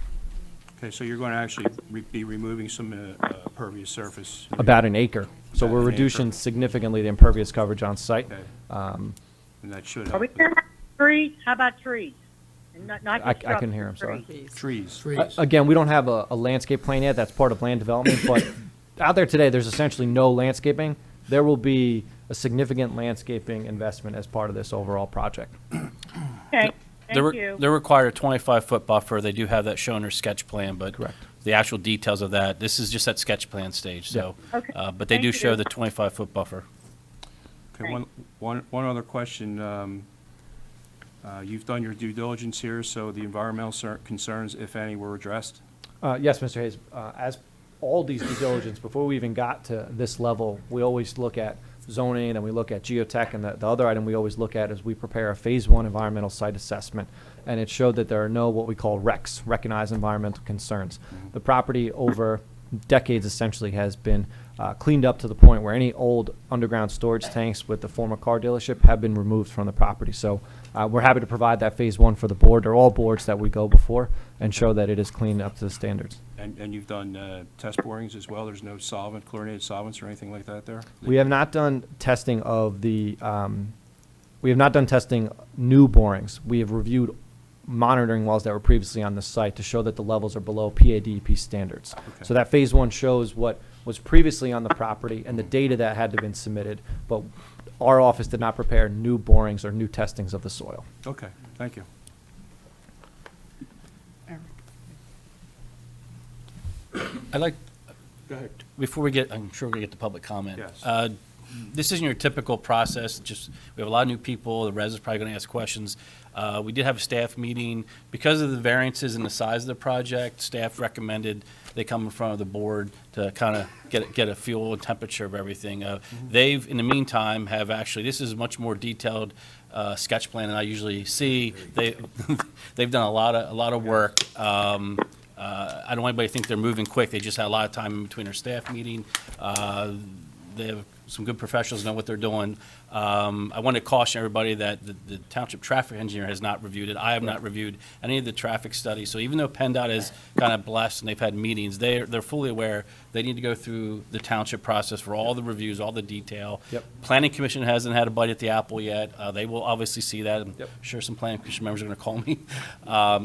Okay, so you're going to actually be removing some impervious surface? About an acre. So About we're an reducing acre. significantly the impervious coverage on site. Okay. Um, And that should Are we help. going to have trees? How about trees? And not I just can shrubs, hear him, sorry. Trees. Again, we don't have a landscape plan yet. That's part of land development, but out there today, there's essentially no landscaping. There will be a significant landscaping investment as part of this overall project. Okay, They're, thank you. they're required a 25-foot buffer. They do have that shown in their sketch plan, but Correct. the actual details of that, this is just at sketch plan stage, so. Okay. But they Thank do you. show the 25-foot buffer. Okay, one other question. You've done your due diligence here, so the environmental concerns, if any, were addressed? Yes, Mr. Hayes, as all these due diligence, before we even got to this level, we always look at zoning and we look at geotech, and the other item we always look at is we prepare a phase 1 environmental site assessment, and it showed that there are no what we call RECs, recognized environmental concerns. The property over decades essentially has been cleaned up to the point where any old underground storage tanks with the former car dealership have been removed from the property. So we're happy to provide that phase 1 for the board or all boards that we go before and show that it is cleaned up to the standards. And you've done test borings as well? There's no solvent, chlorinated solvents or anything like that there? We have not done testing of the, we have not done testing new borings. We have reviewed monitoring wells that were previously on the site to show that the levels are below PADEP standards. Okay. So that phase 1 shows what was previously on the property and the data that had to have been submitted, but our office did not prepare new borings or new testings of the soil. Okay, thank you. I'd like, Go ahead. before we get, I'm sure we're going to get to public comment. Yes. This isn't your typical process, just, we have a lot of new people, the residents probably going to ask questions. We did have a staff meeting. Because of the variances in the size of the project, staff recommended they come in front of the board to kind of get a feel and temperature of everything. They've, in the meantime, have actually, this is a much more detailed sketch plan than I usually see. They've done a lot of work. I don't want anybody to think they're moving quick. They just had a lot of time in between their staff meeting. They have some good professionals, know what they're doing. I want to caution everybody that the township traffic engineer has not reviewed it. I have not reviewed any of the traffic studies. So even though PennDOT is kind of blessed and they've had meetings, they're fully aware they need to go through the township process for all the reviews, all the detail. Yep. Planning Commission hasn't had a bite at the apple yet. They will obviously see that. I'm Yep. sure some Planning Commission members are going to call me.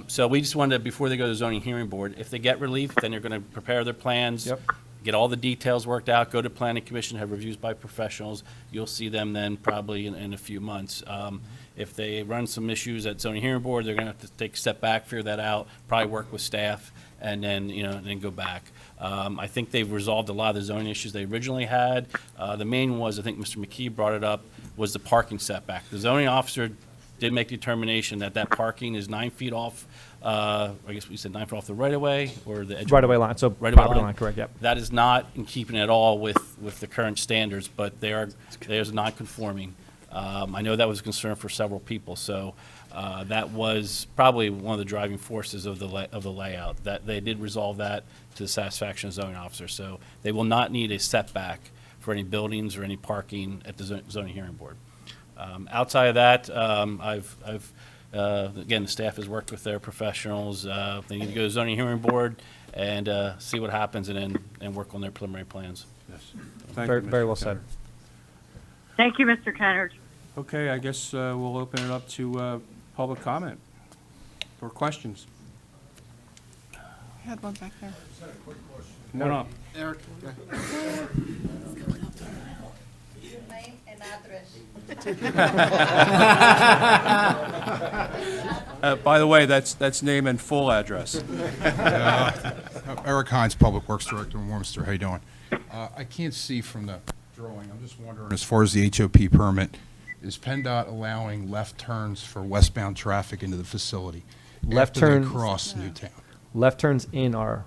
So we just wanted to, before they go to the zoning hearing board, if they get relief, then they're going to prepare their plans. Yep. Get all the details worked out, go to Planning Commission, have reviews by professionals. You'll see them then probably in a few months. If they run some issues at zoning hearing board, they're gonna have to take a step back, figure that out, probably work with staff, and then, then go back. I think they've resolved a lot of the zoning issues they originally had. The main was, I think Mr. McKee brought it up, was the parking setback. The zoning officer did make the determination that that parking is 9 feet off, I guess we said 9 feet off the right-of-way, or the edge. Right-of-way line, so Right-of-way property line, correct, yep. That is not in keeping at all with the current standards, but there's non-conforming. I know that was a concern for several people, so that was probably one of the driving forces of the layout, that they did resolve that to the satisfaction of the zoning officer. So they will not need a setback for any buildings or any parking at the zoning hearing board. Outside of that, again, the staff has worked with their professionals. They need to go to zoning hearing board and see what happens and work on their preliminary plans. Yes. Thank you, Very Mr. well said. Kennard. Thank you, Mr. Kennard. Okay, I guess we'll open it up to public comment or questions. I had one back there. Come on up. Eric? Name and address. By the way, that's name and full address. Eric Hines, Public Works Director in Warminster. How you doing? I can't see from the drawing, I'm just wondering, as far as the HOP permit, is PennDOT allowing left turns for westbound traffic into the facility? Left after they turns- cross Newtown? Left turns in are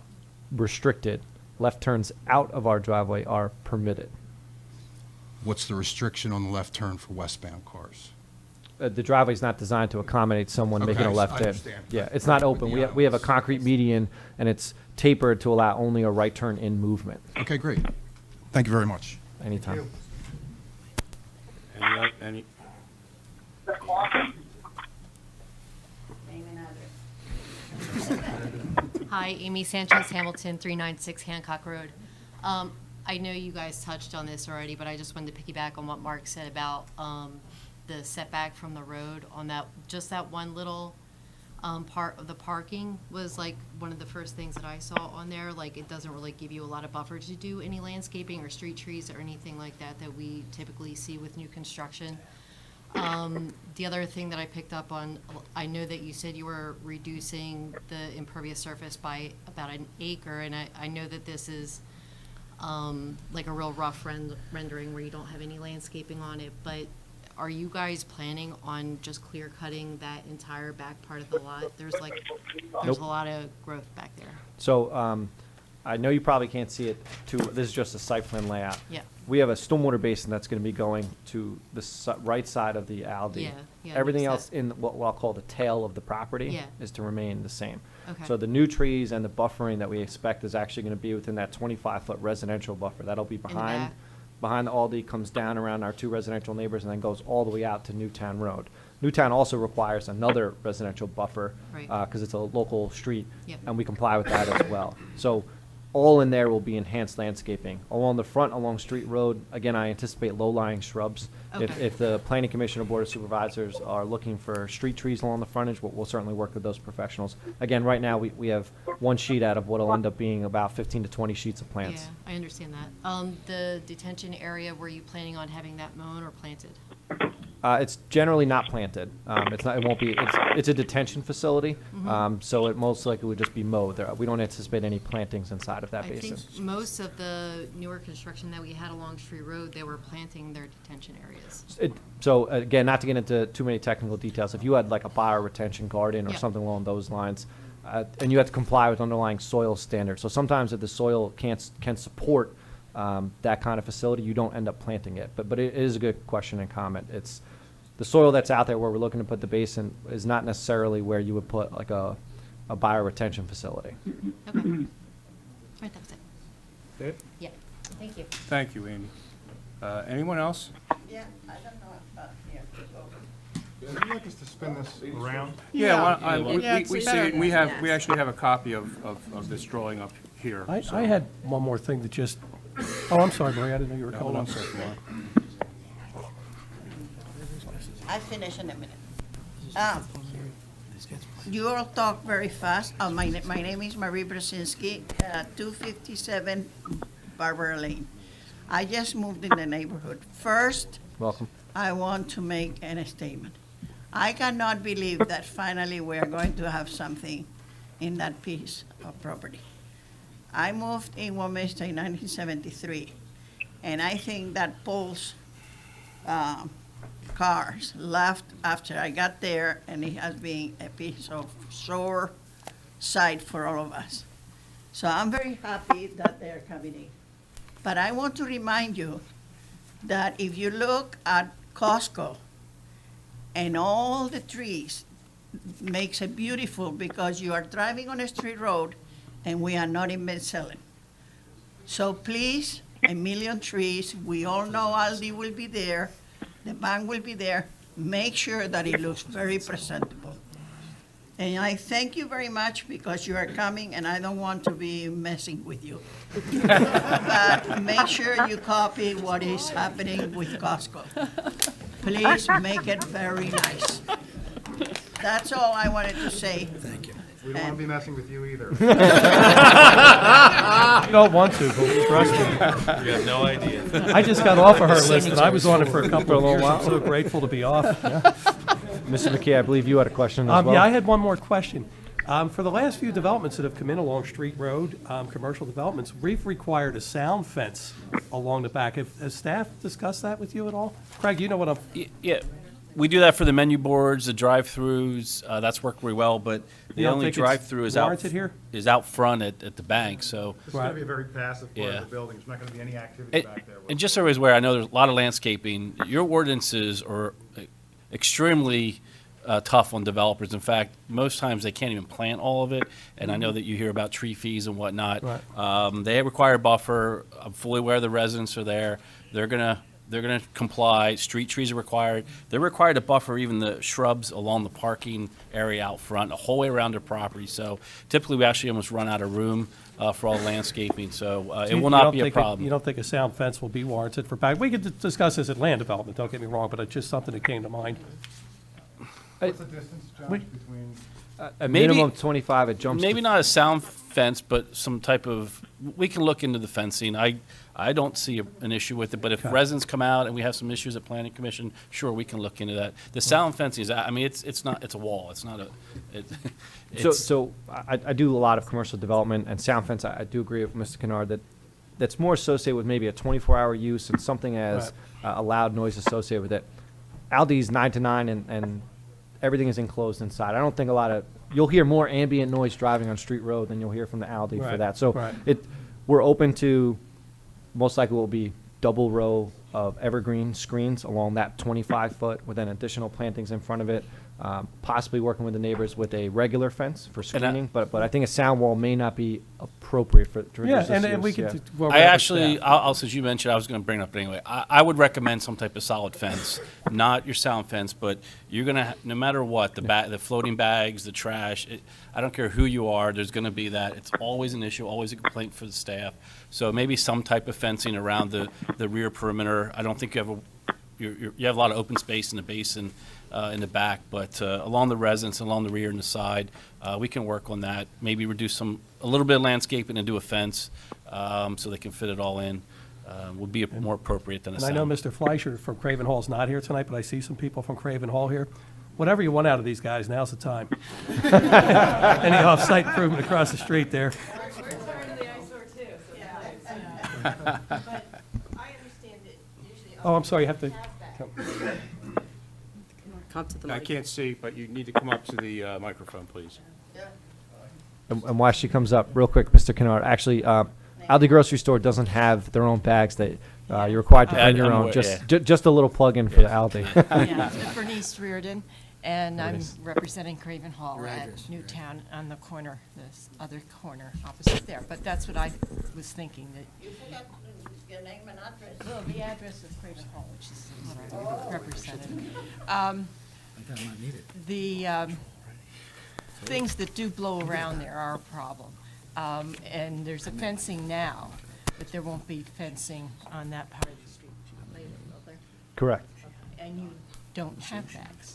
restricted. Left turns out of our driveway are permitted. What's the restriction on the left turn for westbound cars? The driveway's not designed to accommodate someone making a Okay, left I in. understand. Yeah, it's not open. We have a concrete median, and it's tapered to allow only a right turn in movement. Okay, great. Thank you very much. Anytime. Any? Hi, Amy Sanchez, Hamilton, 396 Hancock Road. I know you guys touched on this already, but I just wanted to piggyback on what Mark said about the setback from the road on that, just that one little part of the parking was like one of the first things that I saw on there. Like, it doesn't really give you a lot of buffer to do any landscaping or street trees or anything like that that we typically see with new construction. The other thing that I picked up on, I know that you said you were reducing the impervious surface by about an acre, and I know that this is like a real rough rendering where you don't have any landscaping on it, but are you guys planning on just clear cutting that entire back part of the lot? There's Nope. a lot of growth back there. So, I know you probably can't see it this is just a site plan layout. Yeah. We have a stormwater basin that's gonna be going to the right side of the Aldi. Yeah, yeah, Everything makes else sense. in what I'll call the tail of the property Yeah. is to remain the same. Okay. So the new trees and the buffering that we expect is actually gonna be within that 25-foot residential buffer. That'll be behind the Aldi, comes down around our two residential neighbors, and then goes all the way out to Newtown Road. Newtown also requires another residential buffer, Right. because it's a local street, Yep. and we comply with that as well. So all in there will be enhanced landscaping. Along the front, along Street Road, again, I anticipate low-lying shrubs. Okay. If the Planning Commission or Board of Supervisors are looking for street trees along the frontage, we'll certainly work with those professionals. Again, right now, we have one sheet out of what'll end up being about 15 to 20 sheets of plants. Yeah, I understand that. The detention area, were you planning on having that mown or planted? It's generally not planted. It won't be, it's a detention facility, Mhm. so it most likely would just be mowed. We don't anticipate any plantings inside of that I basin. think most of the newer construction that we had along Street Road, they were planting their detention areas. So again, not to get into too many technical details, if you had like a bioretention garden or Yeah. something along those lines, and you have to comply with underlying soil standards, so sometimes if the soil can support that kind of facility, you don't end up planting it. But it is a good question and comment. It's the soil that's out there where we're looking to put the basin is not necessarily where you would put like a bioretention facility. Okay. All right, that was it. It? Yeah, thank you. Thank you, Amy. Anyone else? Yeah, I don't know about here. Would you like us to spin this around? Yeah, we it's see better it, and we than have, we that. actually have a copy of this drawing up here. I so- had one more thing to just, oh, I'm sorry, Maria, I didn't know you were Hold coming on up. a second, Mark. I finish in a minute. You all talk very fast. My name is Marie Brzezinski, 257 Barbara Lane. I just moved in the neighborhood. First, Welcome. I want to make a statement. I cannot believe that finally we are going to have something in that piece of property. I moved in Warminster in 1973, and I think that Paul's cars left after I got there, and it has been a piece of sore sight for all of us. So I'm very happy that they're coming in. But I want to remind you that if you look at Costco and all the trees, makes it beautiful because you are driving on a street road and we are not in selling. So please, a million trees, we all know Aldi will be there, the bank will be there, make sure that it looks very presentable. And I thank you very much because you are coming and I don't want to be messing with you. But make sure you copy what is happening with Costco. Please make it very nice. That's all I wanted to say. Thank you. We don't want to be messing with you either. You don't want to, but trust me. You have no idea. I just got off of her list, and I was on it for a couple of years. I'm so grateful to be off. Mr. McKay, I believe you had a question as well. Yeah, I had one more question. For the last few developments that have come in along Street Road, commercial developments, we've required a sound fence along the back. Has staff discussed that with you at all? Craig, you know what I'm... Yeah, we do that for the menu boards, the drive-throughs, that's worked really well, but You the don't only think it's drive-through is out, warranted here? is out front at the bank, so. It's going to be a very passive part Yeah. of the building. There's not going to be any activity And, back there. and just so everybody's aware, I know there's a lot of landscaping. Your ordinances are extremely tough on developers. In fact, most times they can't even plant all of it, and I know that you hear about tree fees and whatnot. Right. They require a buffer. I'm fully aware the residents are there. They're gonna comply. Street trees are required. They're required to buffer even the shrubs along the parking area out front, the whole way around their property. So typically, we actually almost run out of room for all the landscaping, so it will not be a problem. You don't think a sound fence will be warranted for back? We could discuss this at land development, don't get me wrong, but it's just something that came to mind. What's the distance, Josh, between? A minimum of 25, it jumps Maybe to not a sound fence, but some type of, we can look into the fencing. I don't see an issue with it, but if residents come out and we have some issues at planning commission, sure, we can look into that. The sound fencing is, I mean, it's not, it's a wall, it's not a, So I do a lot of commercial development, and sound fence, I do agree with Mr. Kennard that that's more associated with maybe a 24-hour use and something as a loud noise associated with it. Aldi's 9 to 9 and everything is enclosed inside. I don't think you'll hear more ambient noise driving on Street Road than you'll hear from the Aldi for Right, that. So right. we're open to, most likely will be double row of evergreen screens along that 25-foot with then additional plantings in front of it, possibly working with the neighbors with a regular fence for screening, but I think a sound wall may not be appropriate for Yeah, and we could... I actually, since you mentioned, I was going to bring it up anyway. I would recommend some type of solid fence, not your sound fence, but you're going to, no matter what, the floating bags, the trash, I don't care who you are, there's going to be that. It's always an issue, always a complaint for the staff. So maybe some type of fencing around the rear perimeter. I don't think you have you have a lot of open space in the basin in the back, but along the residence, along the rear and the side, we can work on that. Maybe reduce a little bit of landscaping and do a fence so they can fit it all in. Would be more appropriate than a And sound. I know Mr. Fleischer from Craven Hall is not here tonight, but I see some people from Craven Hall here. Whatever you want out of these guys, now's the time. Any off-site improvement across the street there. Oh, I'm sorry, you have to come. Come to the I mic. can't see, but you need to come up to the microphone, please. And while she comes up, real quick, Mr. Kennard, actually, Aldi Grocery Store doesn't have their own bags. That you're required to bring your own. Just a little plug-in for the Aldi. Yeah, Bernice Reardon, and I'm representing Craven Hall at Newtown on the corner, this other corner opposite there. But that's what I was thinking, that You forgot your name and address. well, the address is Craven Hall, which is what I represented. The things that do blow around there are a problem. And there's a fencing now, but there won't be fencing on that part of the street later, will there? Correct. And you don't have bags.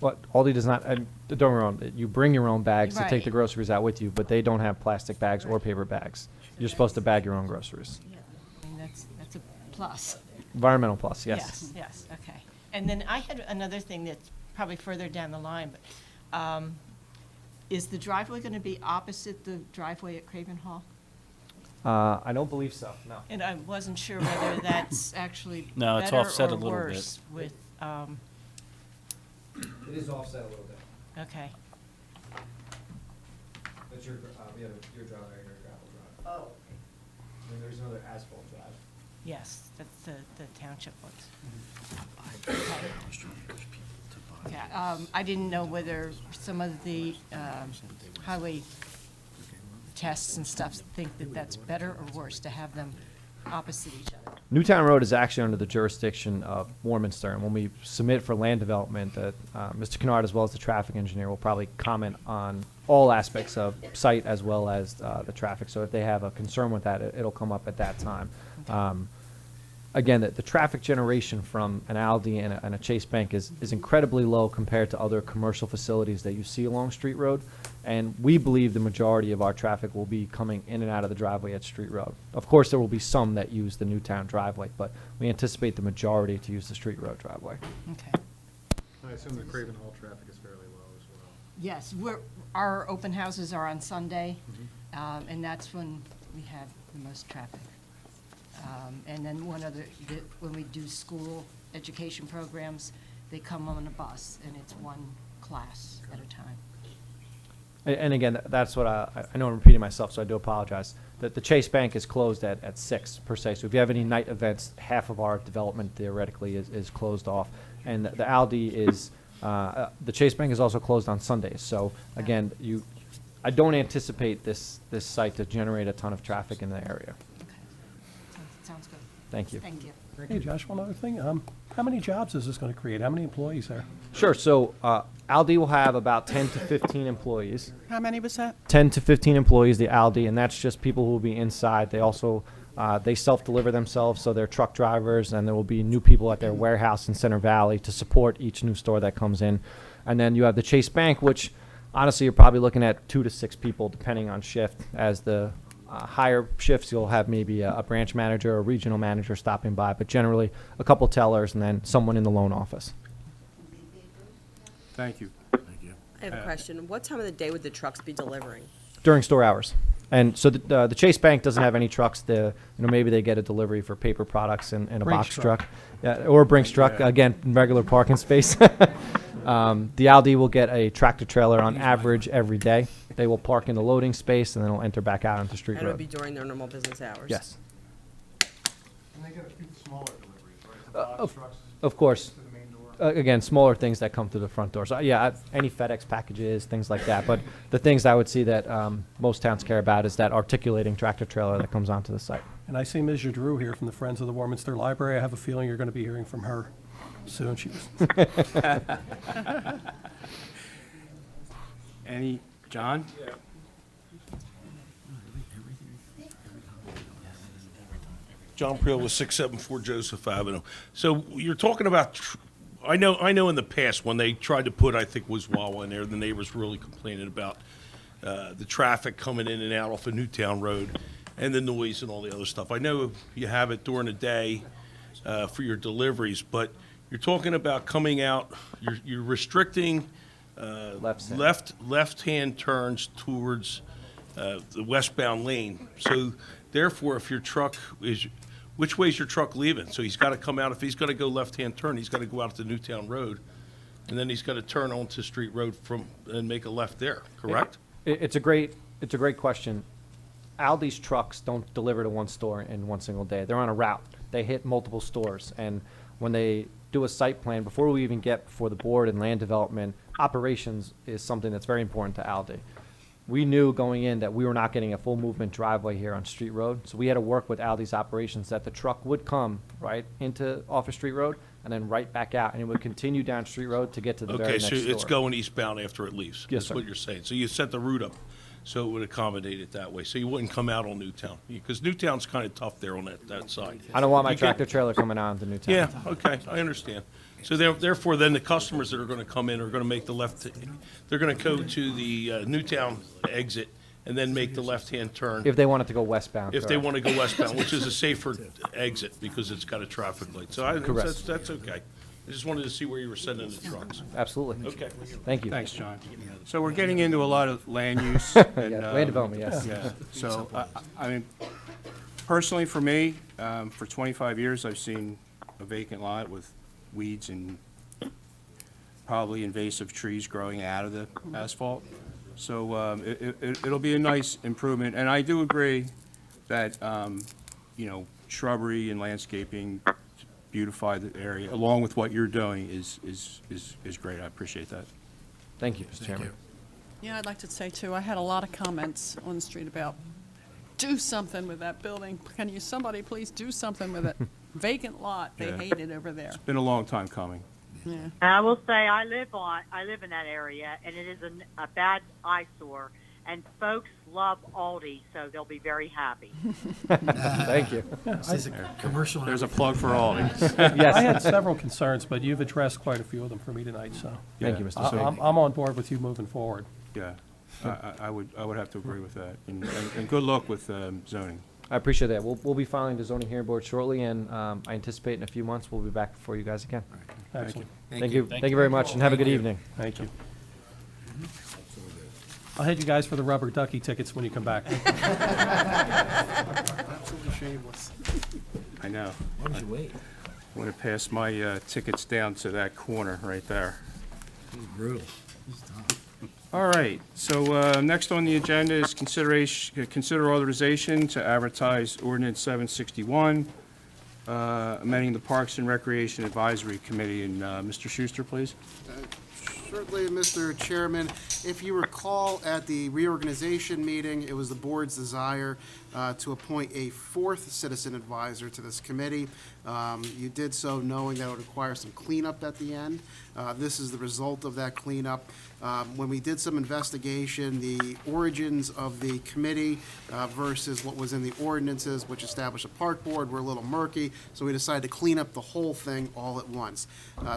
Well, Aldi does not, don't get me wrong, you bring your own bags to take Right. the groceries out with you, but they don't have plastic bags or paper bags. You're supposed to bag your own groceries. Yeah, I mean, that's a plus. Environmental plus, yes. Yes, okay. And then I had another thing that's probably further down the line, but is the driveway going to be opposite the driveway at Craven Hall? I don't believe so, no. And I wasn't sure whether that's actually No, it's better offset a or little bit. worse with, It is offset a little bit. okay. That's your, we have your drive right here, gravel drive. Oh. And there's another asphalt drive. Yes, that's the township ones. Okay, I didn't know whether some of the highway tests and stuff think that that's better or worse to have them opposite each other. Newtown Road is actually under the jurisdiction of Warminster, and when we submit for land development, Mr. Kennard, as well as the traffic engineer, will probably comment on all aspects of site as well as the traffic. So if they have a concern with that, it'll come up at that time. Again, the traffic generation from an Aldi and a Chase Bank is incredibly low compared to other commercial facilities that you see along Street Road. And we believe the majority of our traffic will be coming in and out of the driveway at Street Road. Of course, there will be some that use the Newtown driveway, but we anticipate the majority to use the Street Road driveway. Okay. I assume the Craven Hall traffic is fairly low as well. Yes, our open houses are on Sunday, and that's when we have the most traffic. And then when we do school education programs, they come on a bus, and it's one class at a time. And again, that's what I know I'm repeating myself, so I do apologize. The Chase Bank is closed at 6 per se. So if you have any night events, half of our development theoretically is closed off. And the Aldi is, the Chase Bank is also closed on Sundays. So again, I don't anticipate this site to generate a ton of traffic in the area. Sounds good. Thank you. Thank you. Hey, Josh, one other thing. How many jobs is this going to create? How many employees there? Sure. So Aldi will have about 10 to 15 employees. How many was that? 10 to 15 employees, the Aldi, and that's just people who will be inside. They also, they self-deliver themselves, so they're truck drivers, and there will be new people at their warehouse in Center Valley to support each new store that comes in. And then you have the Chase Bank, which honestly you're probably looking at 2 to 6 people depending on shift. As the higher shifts, you'll have maybe a branch manager or a regional manager stopping by, but generally a couple tellers and then someone in the loan office. Thank you. I have a question. What time of the day would the trucks be delivering? During store hours. And so the Chase Bank doesn't have any trucks. Maybe they get a delivery for paper products in a Brinks box truck. truck. Or a Brinks truck, again, regular parking space. The Aldi will get a tractor trailer on average every day. They will park in the loading space and then will enter back out onto Street And it would Road. be during their normal business hours? Yes. And they get a few smaller deliveries, right? The box trucks Of course. to the main door. Again, smaller things that come through the front door. So any FedEx packages, things like that. But the things I would see that most towns care about is that articulating tractor trailer that comes onto the site. And I see Ms. Drew here from the Friends of the Warminster Library. I have a feeling you're going to be hearing from her soon. John? John Priel with 674 Joseph Avenue. So you're talking about, I know in the past when they tried to put, I think was Wawa in there, the neighbors really complaining about the traffic coming in and out off of Newtown Road and the noise and all the other stuff. I know you have it during the day for your deliveries, but you're talking about coming out, you're restricting left-hand turns towards the westbound lane. So therefore, if your truck is, which way is your truck leaving? So he's got to come out, if he's going to go left-hand turn, he's got to go out to Newtown Road, and then he's got to turn onto Street Road and make a left there, correct? It's a great question. Aldi's trucks don't deliver to one store in one single day. They're on a route. They hit multiple stores, and when they do a site plan, before we even get before the board and land development, operations is something that's very important to Aldi. We knew going in that we were not getting a full movement driveway here on Street Road, so we had to work with Aldi's operations that the truck would come right into Office Street Road and then right back out, and it would continue down Street Road to get to the very Okay, next so store. it's going eastbound after it leaves? Yes, That's sir. what you're saying. So you set the route up so it would accommodate it that way, so you wouldn't come out on Newtown? Because Newtown's kind of tough there on that side. I don't want my You get- tractor trailer coming out into Newtown. Yeah, okay, I understand. So therefore, then the customers that are going to come in are going to make the left, they're going to go to the Newtown exit and then make the left-hand turn. If they wanted to go westbound. If they correct. want to go westbound, which is a safer exit because it's got a traffic light. So Correct. that's okay. I just wanted to see where you were sending the trucks. Absolutely. Okay. Thank you. Thanks, John. So we're getting into a lot of land use. and, Yeah, land development, yes. Yeah, so, I mean, personally, for me, for 25 years, I've seen a vacant lot with weeds and probably invasive trees growing out of the asphalt. So it'll be a nice improvement, and I do agree that, shrubbery and landscaping to beautify the area, along with what you're doing, is great. I appreciate that. Thank you, Mr. Chairman. Yeah, I'd like to say too, I had a lot of comments on the street about, do something with that building. Can somebody please do something with it? Vacant lot, they Yeah. hate it over there. Been a long time coming. Yeah. And I will say I live in that area, and it is a bad eyesore. And folks love Aldi, so they'll be very happy. Thank you. Commercial. There's a plug for Aldi. Yes. I had several concerns, but you've addressed quite a few of them for me tonight, so. Thank you, Mr. Sweeney. I'm on board with you moving forward. Yeah, I would have to agree with that. And good luck with zoning. I appreciate that. We'll be filing the zoning hearing board shortly, and I anticipate in a few months we'll be back before you guys again. Excellent. Thank you very much, and have a good evening. Thank you. I'll head you guys for the rubber ducky tickets when you come back. Absolutely shameless. I know. Why don't you wait? I'm going to pass my tickets down to that corner right there. He's brutal. All right, so next on the agenda is consider authorization to advertise ordinance 761, amending the Parks and Recreation Advisory Committee. And Mr. Schuster, please. Shortly, Mr. Chairman, if you recall at the reorganization meeting, it was the board's desire to appoint a fourth citizen advisor to this committee. You did so knowing that it would require some cleanup at the end. This is the result of that cleanup. When we did some investigation, the origins of the committee versus what was in the ordinances, which established a park board, were a little murky, so we decided to clean up the whole thing all at once.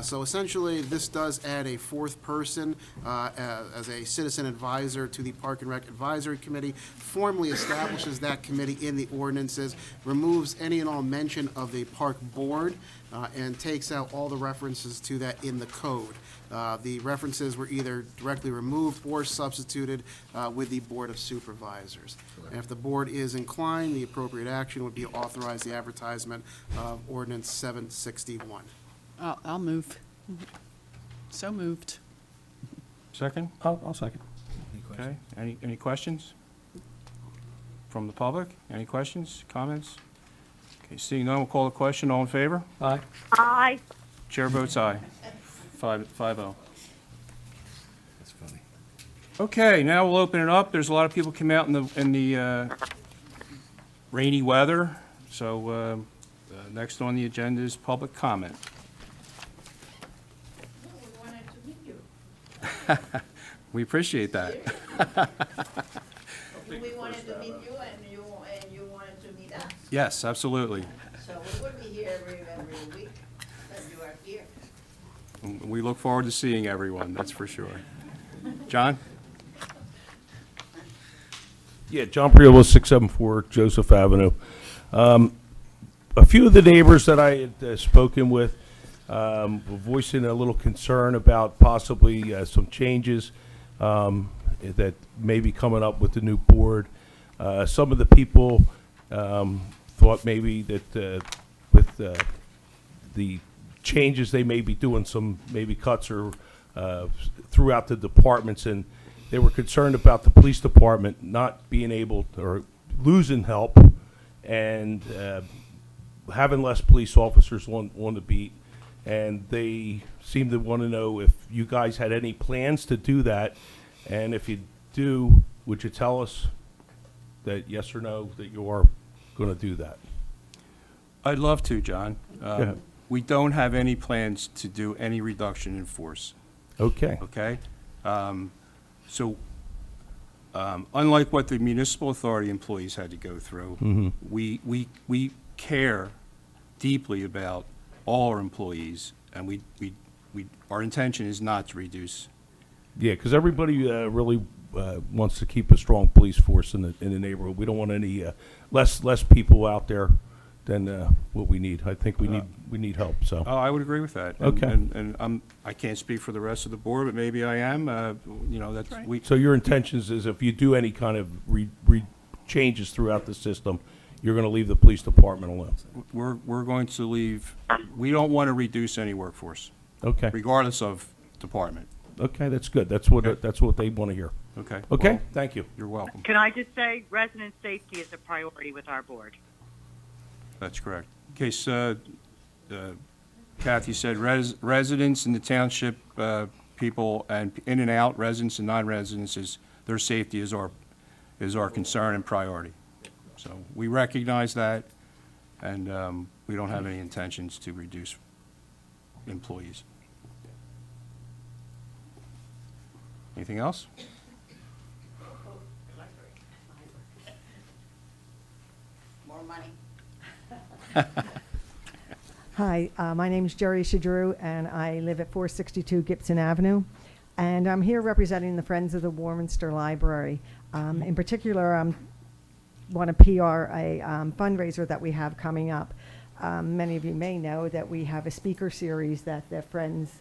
So essentially, this does add a fourth person as a citizen advisor to the Park and Rec Advisory Committee, formally establishes that committee in the ordinances, removes any and all mention of the park board, and takes out all the references to that in the code. The references were either directly removed or substituted with the Board of Supervisors. And if the board is inclined, the appropriate action would be to authorize the advertisement of ordinance 761. I'll move. So moved. Second? I'll second. Okay, any questions from the public? Any questions, comments? Okay, seeing none, we'll call the question. All in favor? Aye. Aye. Chair votes aye. 5-0. That's funny. Okay, now we'll open it up. There's a lot of people come out in the rainy weather. So next on the agenda is public comment. We appreciate that. We wanted to meet you and you wanted to meet us. Yes, absolutely. So we will be here every week that you are here. We look forward to seeing everyone, that's for sure. John? Yeah, John Priola, 674 Joseph Avenue. A few of the neighbors that I had spoken with were voicing a little concern about possibly some changes that may be coming up with the new board. Some of the people thought maybe that with the changes, they may be doing some maybe cuts or throughout the departments, and they were concerned about the police department not being able to, or losing help and having less police officers on the beat. And they seem to want to know if you guys had any plans to do that, and if you do, would you tell us that yes or no, that you are going to do that? I'd love to, John. ahead. We don't have any plans to do any reduction in force. Okay. Okay? So, unlike what the municipal authority employees had to go through, Mhm. we care deeply about all our employees, and our intention is not to reduce. Yeah, because everybody really wants to keep a strong police force in the neighborhood. We don't want any less people out there than what we need. I think we need help. So. Oh, I would agree with that. Okay. And I can't speak for the rest of the board, but maybe I am. That's we. So your intentions is if you do any kind of changes throughout the system, you're going to leave the police department alone. We're going to leave. We don't want to reduce any workforce. Okay. Regardless of department. Okay, that's good. That's what they want to hear. Okay. Okay. Well, Thank you. You're welcome. Can I just say, resident safety is a priority with our board. That's correct. In case Kathy said residents in the township, people and in and out, residents and non-residents, their safety is our concern and priority. So we recognize that, and we don't have any intentions to reduce employees. Anything else? More money. Hi, my name is Jerry Shadrew, and I live at 462 Gibson Avenue. And I'm here representing the Friends of the Warminster Library. In particular, I want to PR a fundraiser that we have coming up. Many of you may know that we have a speaker series that the Friends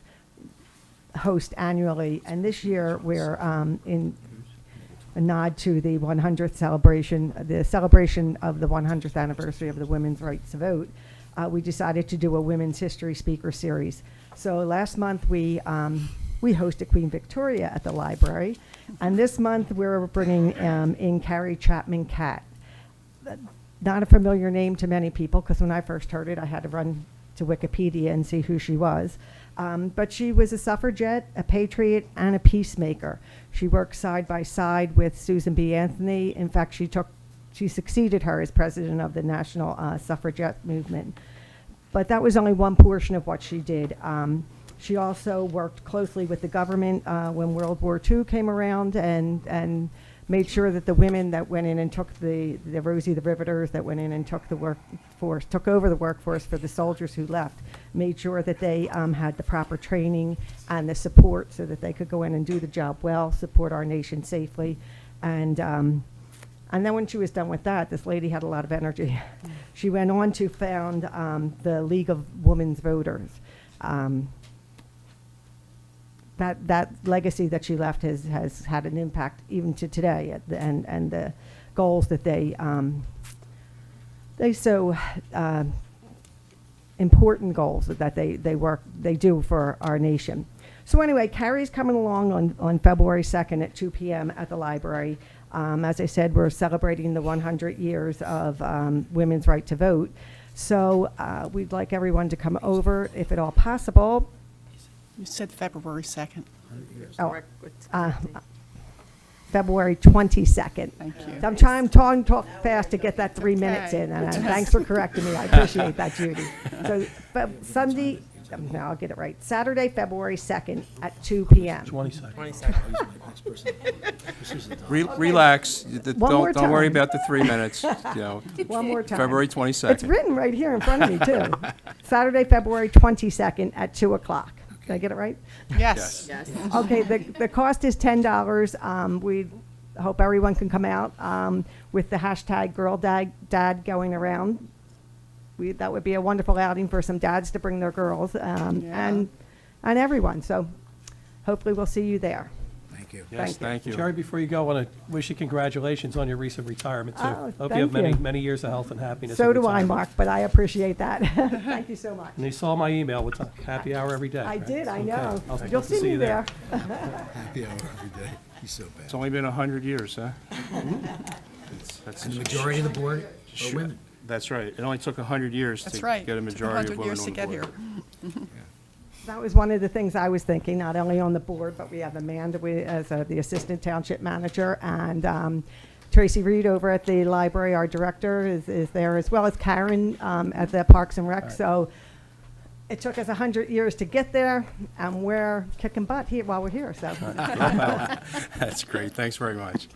host annually. And this year, we're a nod to the 100th celebration, the celebration of the 100th anniversary of the women's right to vote, we decided to do a women's history speaker series. So last month we hosted Queen Victoria at the library, and this month we're bringing in Carrie Chapman Catt. Not a familiar name to many people, because when I first heard it, I had to run to Wikipedia and see who she was. But she was a suffragette, a patriot, and a peacemaker. She worked side by side with Susan B. Anthony. In fact, she succeeded her as president of the National Suffragette Movement. But that was only one portion of what she did. She also worked closely with the government when World War II came around, and made sure that the women that went in and took the Rosie the Riveters that went in and took over the workforce for the soldiers who left, made sure that they had the proper training and the support so that they could go in and do the job well, support our nation safely. And then when she was done with that, this lady had a lot of energy. She went on to found the League of Women's Voters. That legacy that she left has had an impact even to today, and the goals that they so important goals that they do for our nation. So anyway, Carrie's coming along on February 2nd at 2 p.m. at the library. As I said, we're celebrating the 100 years of women's right to vote. So we'd like everyone to come over, if at all possible. You said February 2nd. February 22nd. Thank you. So I'm trying to talk fast to get that 3 minutes in, and thanks for correcting me. I appreciate that, Judy. So Sunday, no, I'll get it right. Saturday, February 2nd at 2 p.m. 22nd. Relax. One more Don't worry time. about the 3 minutes. One more time. February 22nd. It's written right here in front of me, too. Saturday, February 22nd at 2 o'clock. Did I get it right? Yes. Yes. Okay, the cost is $10. We hope everyone can come out with the hashtag #GirlDad going around. That would be a wonderful outing for some dads to bring their girls and everyone. So hopefully we'll see you there. Thank you. Yes, thank you. Jerry, before you go, I want to wish you congratulations on your recent retirement, too. Oh, Hope thank you have many, you. many years of health and happiness. So in do I, retirement. Mark, but I appreciate that. Thank you so much. And you saw my email with the happy hour every day. I right? did, I Okay. know. I'll You'll hope to see me you there. Happy hour every day. He's so bad. It's only been 100 years, huh? That's And the majority of the board are women. That's right. It only took 100 years That's to right. get a Took majority of 100 women years on to the get board. here. That was one of the things I was thinking, not only on the board, but we have Amanda as the Assistant Township Manager, and Tracy Reed over at the library, our director, is there, as well as Karen at the Parks and Rec. Right. So it took us 100 years to get there, and we're kicking butt here while we're here, so. That's great. Thanks very much.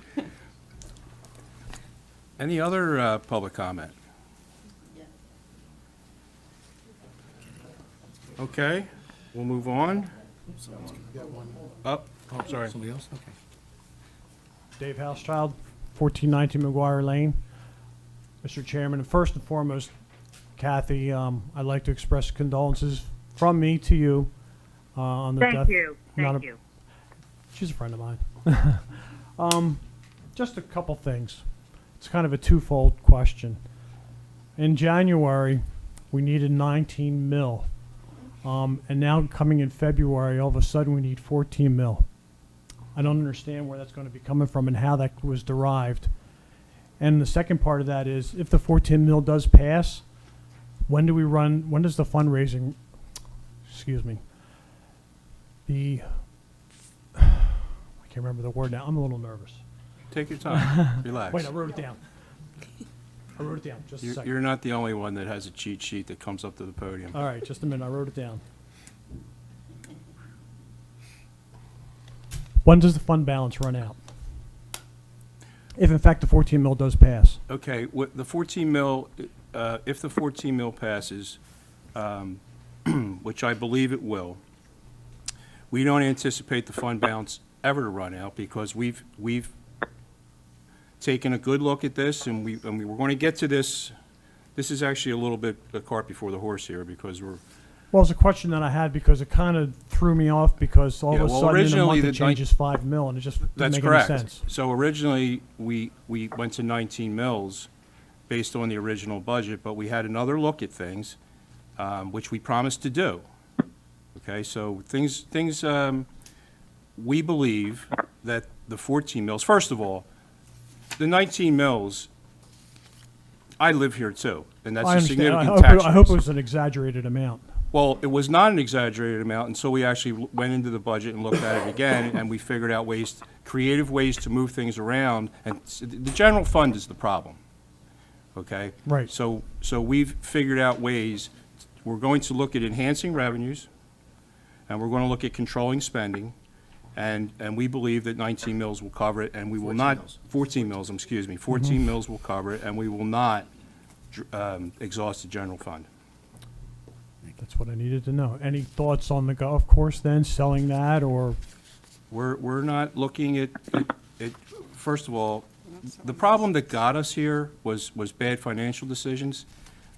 Any other public comment? Okay, we'll move on. Up. Oh, sorry. Somebody else? Okay. Dave Housechild, 1419 McGuire Lane. Mr. Chairman, first and foremost, Kathy, I'd like to express condolences from me to you on the death. Thank you. not Thank a- you. She's a friend of mine. Just a couple things. It's kind of a twofold question. In January, we needed 19 mil. And now coming in February, all of a sudden we need 14 mil. I don't understand where that's going to be coming from and how that was derived. And the second part of that is, if the 14 mil does pass, when does the fundraising, I can't remember the word now. I'm a little nervous. Take your time. Relax. Wait, I wrote it down. Just a second. You're not the only one that has a cheat sheet that comes up to the podium. All right, just a minute. I wrote it down. When does the fund balance run out? If in fact the 14 mil does pass. Okay, the 14 mil, if the 14 mil passes, which I believe it will, we don't anticipate the fund balance ever to run out, because we've taken a good look at this, and we were going to get to this. This is actually a little bit the cart before the horse here, because Well, it's a question that I had because it kind of threw me off because all Yeah, of a well, sudden in a originally month it the nine- changes 5 mil and it just didn't That's make correct. any sense. So originally, we went to 19 mils based on the original budget, but we had another look at things, which we promised to do. Okay, so we believe that the 14 mils, first of all, the 19 mils, I live here too, and that's I a understand. significant tax I hope it raise. was an exaggerated amount. Well, it was not an exaggerated amount until we actually went into the budget and looked at it again, and we figured out creative ways to move things around, and the general fund is the problem, okay? Right. So we've figured out ways, we're going to look at enhancing revenues, and we're going to look at controlling spending, and we believe that 19 mils will cover it, and we will not, 14 mils, excuse me, 14 mils will cover it, and we will not exhaust the general fund. That's what I needed to know. Any thoughts on the golf course then, selling that or? We're not looking at, first of all, the problem that got us here was bad financial decisions.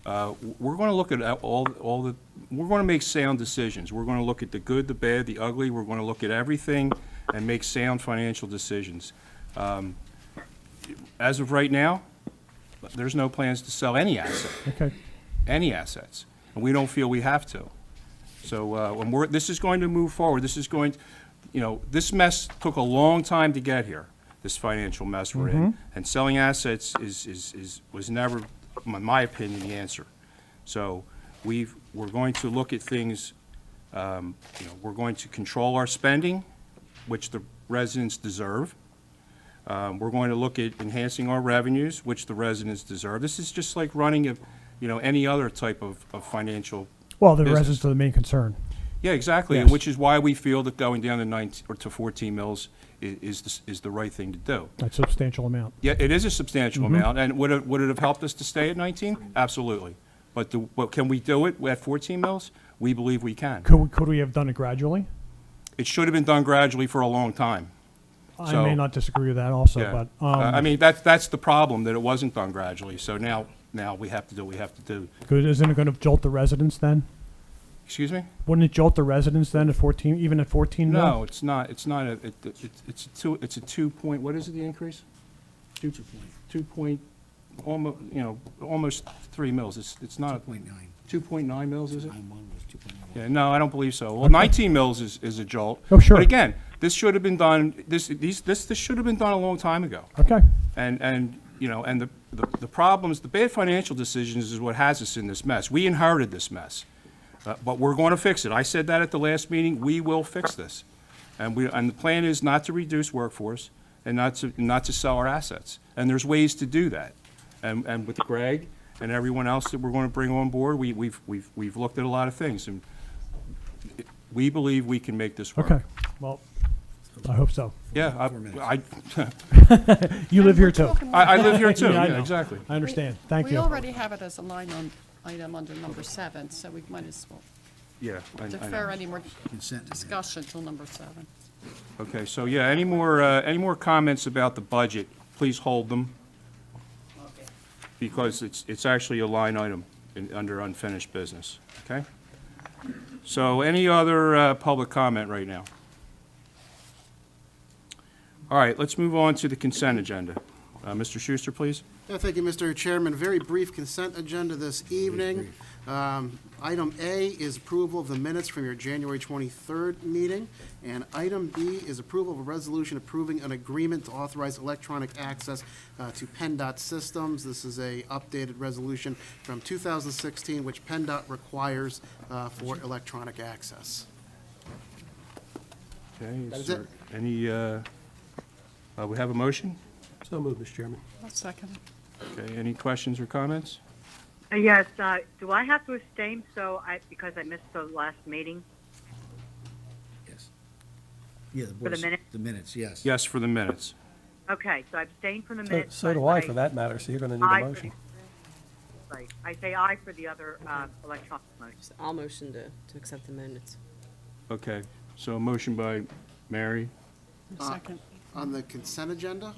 We're going to look at we're going to make sound decisions. We're going to look at the good, the bad, the ugly. We're going to look at everything and make sound financial decisions. As of right now, there's no plans to sell any asset. Okay. Any assets, and we don't feel we have to. So this is going to move forward. This is going, this mess took a long time to get here. This financial mess we're in, and selling assets was never, in my opinion, the answer. So we're going to look at things. We're going to control our spending, which the residents deserve. We're going to look at enhancing our revenues, which the residents deserve. This is just like running any other type of financial Well, the business. residents are the main concern. Yeah, exactly, Yes. and which is why we feel that going down to 19 or to 14 mils is the right thing to do. That's a substantial amount. Yeah, it is a substantial Mhm. amount, and would it have helped us to stay at 19? Absolutely. But can we do it at 14 mils? We believe we can. Could we have done it gradually? It should have been done gradually for a long time. I So- may not disagree with that also, Yeah. but. I mean, that's the problem, that it wasn't done gradually, so now we have to do what we have to do. Good, isn't it going to jolt the residents then? Excuse me? Wouldn't it jolt the residents then at 14, even at 14 mil? No, it's not, it's a 2 point, what is it, the increase? 2 point, almost 3 mils, it's not. 2.9. 2.9 mils, is it? Yeah, no, I don't believe so. Well, 19 mils is a jolt. Oh, sure. But again, this should have been done, this should have been done a long time ago. Okay. And the problems, the bad financial decisions is what has us in this mess. We inherited this mess. But we're going to fix it. I said that at the last meeting. We will fix this. And the plan is not to reduce workforce and not to sell our assets. And there's ways to do that. And with Greg and everyone else that we're going to bring on board, we've looked at a lot of things. And we believe we can make this work. Okay, well, I hope so. Yeah, You live here too. I live here too, I yeah, know. exactly. I understand, thank We you. already have it as a line item under number 7, so we might as well Yeah, I defer know. any more discussion till number 7. Okay, so yeah, any more comments about the budget, please hold them. Because it's actually a line item under unfinished business, okay? So any other public comment right now? All right, let's move on to the consent agenda. Mr. Schuster, please. Yeah, thank you, Mr. Chairman. Very brief consent agenda this evening. Item A is approval of the minutes from your January 23rd meeting, and item B is approval of a resolution approving an agreement to authorize electronic access to PennDOT systems. This is a updated resolution from 2016, which PennDOT requires for electronic access. Okay, That is is it. there any, we have a motion? So moved, Mr. Chairman. I'll second it. Okay, any questions or comments? Yes, do I have to abstain because I missed the last meeting? Yes. Yeah, For the minutes? The minutes, yes. Yes, for the minutes. Okay, so I abstain from the minutes. So do I, for that matter, so you're going to need Aye a for motion. Right, I say aye for the other electronic motions. I'll motion to accept the minutes. Okay, so a motion by Mary. Second. On the consent agenda,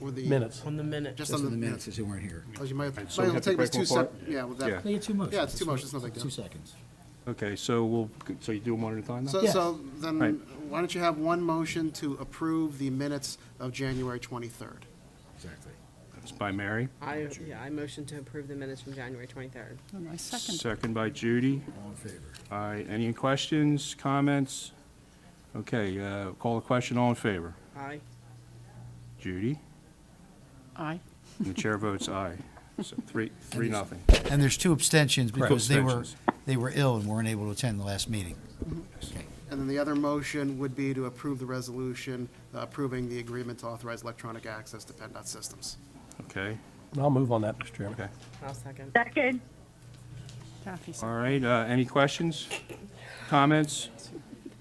or the? Minutes. On the minute. Just Just on on the the minutes, as they weren't here. Well, you might, So we might have to take this break two one part? yeah, with that. Yeah. They get two motions. Yeah, it's two motions, no big deal. 2 seconds. Okay, so so you do them one at a time now? So then, Right. why don't you have one motion to approve the minutes of January 23rd? Exactly. It's by Mary, I motion to approve the minutes from January 23rd. And I second. second by Judy. All in favor? Aye. Any questions, comments? Okay, call the question, all in favor? Aye. Judy? Aye. And the chair votes aye. So 3-0. And there's 2 abstentions Correct. because Abstentions. they were ill and weren't able to attend the last meeting. Okay. And then the other motion would be to approve the resolution approving the agreement to authorize electronic access to PennDOT systems. Okay, I'll move on that, Mr. Chairman. okay. I'll second. Second. Kathy All right, any questions, comments?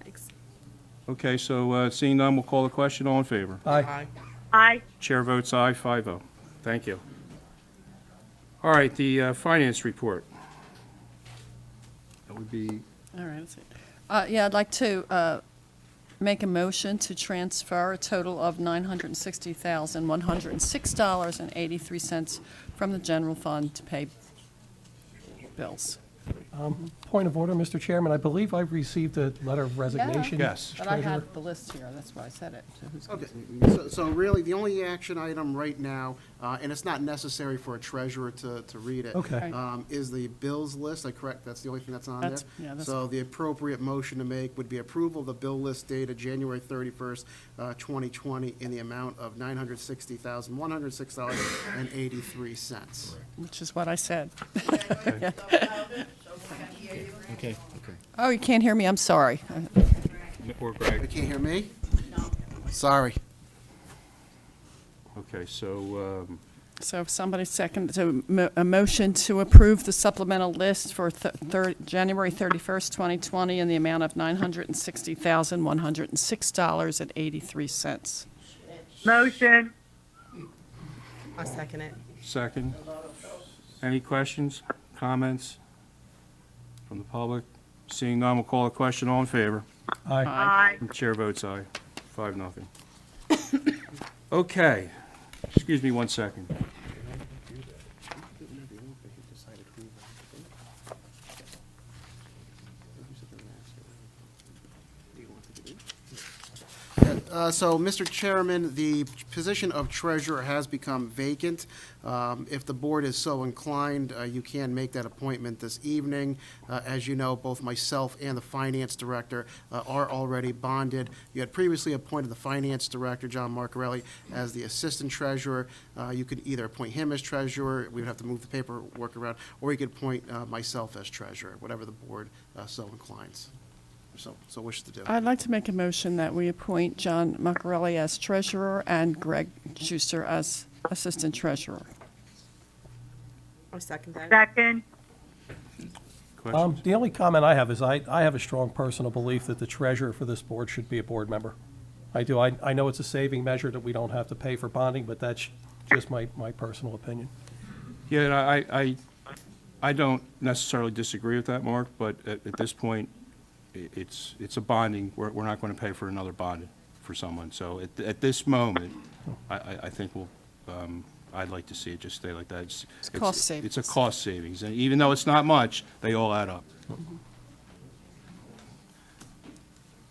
Thanks. Okay, so seeing none, we'll call the question, all in favor? Aye. Aye. Chair votes aye, 5-0. Thank you. All right, the finance report. That would be, All right, that's it. Yeah, I'd like to make a motion to transfer a total of $960,106.83 from the general fund to pay bills. Point of order, Mr. Chairman, I believe I've received a letter of resignation. Yes. But I Treasurer. have the list here, that's why I said it. So who's Okay, so really, the only action item right now, and it's not necessary for a treasurer to read it. Okay. Is the bills list, correct? That's the only thing that's on there? That's- yeah, that's- So the appropriate motion to make would be approval of the bill list dated January 31st, 2020, in the amount of $960,106.83. Which is what I said. Okay. Oh, you can't hear me, I'm sorry. or You Greg. can't hear me? Sorry. Okay, so, So if somebody second, so a motion to approve the supplemental list for January 31st, 2020, in the amount of $960,106.83. Motion. I'll second it. second. Any questions, comments from the public? Seeing none, we'll call the question, all in favor? Aye. Aye. The chair votes aye, 5-0. Okay, excuse me one second. So, Mr. Chairman, the position of treasurer has become vacant. If the board is so inclined, you can make that appointment this evening. As you know, both myself and the finance director are already bonded. You had previously appointed the finance director, John Marcarelli, as the assistant treasurer. You could either appoint him as treasurer, we would have to move the paperwork around, or you could appoint myself as treasurer, whatever the board so inclines, so wishes to do. I'd like to make a motion that we appoint John Maccarelli as treasurer and Greg Schuster as assistant treasurer. I'll second that. Second. Questions? The only comment I have is I have a strong personal belief that the treasurer for this board should be a board member. I do. I know it's a saving measure that we don't have to pay for bonding, but that's just my personal opinion. Yeah, and I don't necessarily disagree with that, Mark, but at this point, it's a bonding, we're not going to pay for another bond for someone. So at this moment, I think I'd like to see it just stay like that. It's cost savings. It's a cost savings, and even though it's not much, they all add up.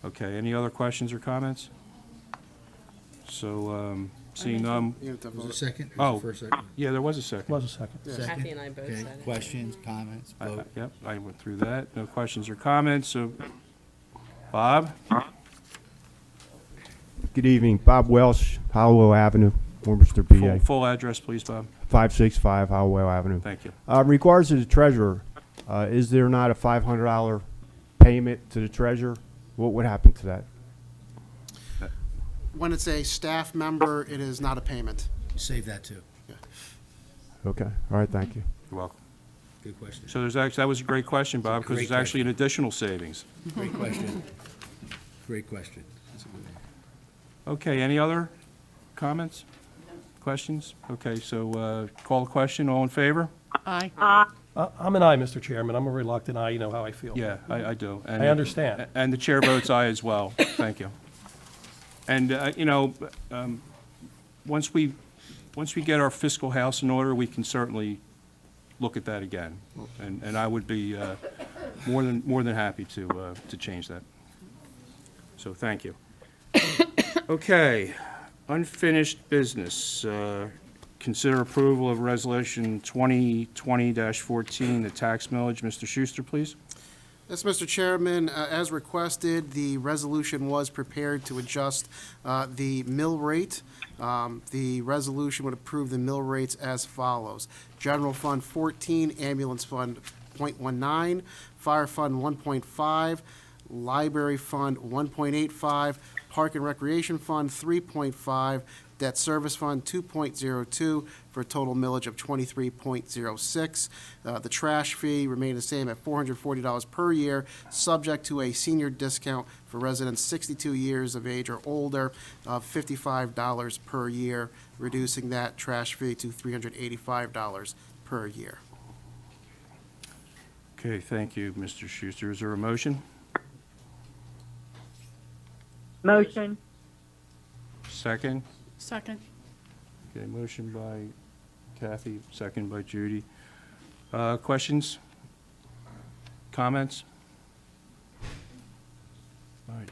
Okay, any other questions or comments? So, seeing none. You have to Was it vote. second? Oh, First second? yeah, there was a second. Was a second. Second? Kathy and I both Okay. said it. Questions, comments, vote? Yep, I went through that. No questions or comments, so, Bob? Good evening, Bob Welsh, Hollowell Avenue, Warminster, PA. Full address, please, Bob. 565 Hollowell Avenue. Thank you. In regards to the treasurer, is there not a $500 payment to the treasurer? What would happen to that? When it's a staff member, it is not a payment. Save that too. Okay, all right, thank you. You're welcome. Good question. So there's actually, that was a great question, Bob, because Great there's actually an additional savings. Great question. Great question. That's a good one. Okay, any other comments? Questions? Okay, so call the question, all in favor? Aye. I'm an aye, Mr. Chairman. I'm a reluctant aye. You know how I feel. Yeah, I do. I understand. And the chair votes aye as well. Thank you. And, once we get our fiscal house in order, we can certainly look at that again. And I would be more than happy to change that. So thank you. Okay, unfinished business. Consider approval of Resolution 2020-14, the tax millage. Mr. Schuster, please. Yes, Mr. Chairman, as requested, the resolution was prepared to adjust the mill rate. The resolution would approve the mill rates as follows. General Fund 14, Ambulance Fund 0.19, Fire Fund 1.5, Library Fund 1.85, Park and Recreation Fund 3.5, Debt Service Fund 2.02, for a total millage of 23.06. The trash fee remained the same at $440 per year, subject to a senior discount for residents 62 years of age or older of $55 per year, reducing that trash fee to $385 per year. Okay, thank you, Mr. Schuster. Is there a motion? Motion. Second? Second. Okay, motion by Kathy, second by Judy. Questions? Comments? All right.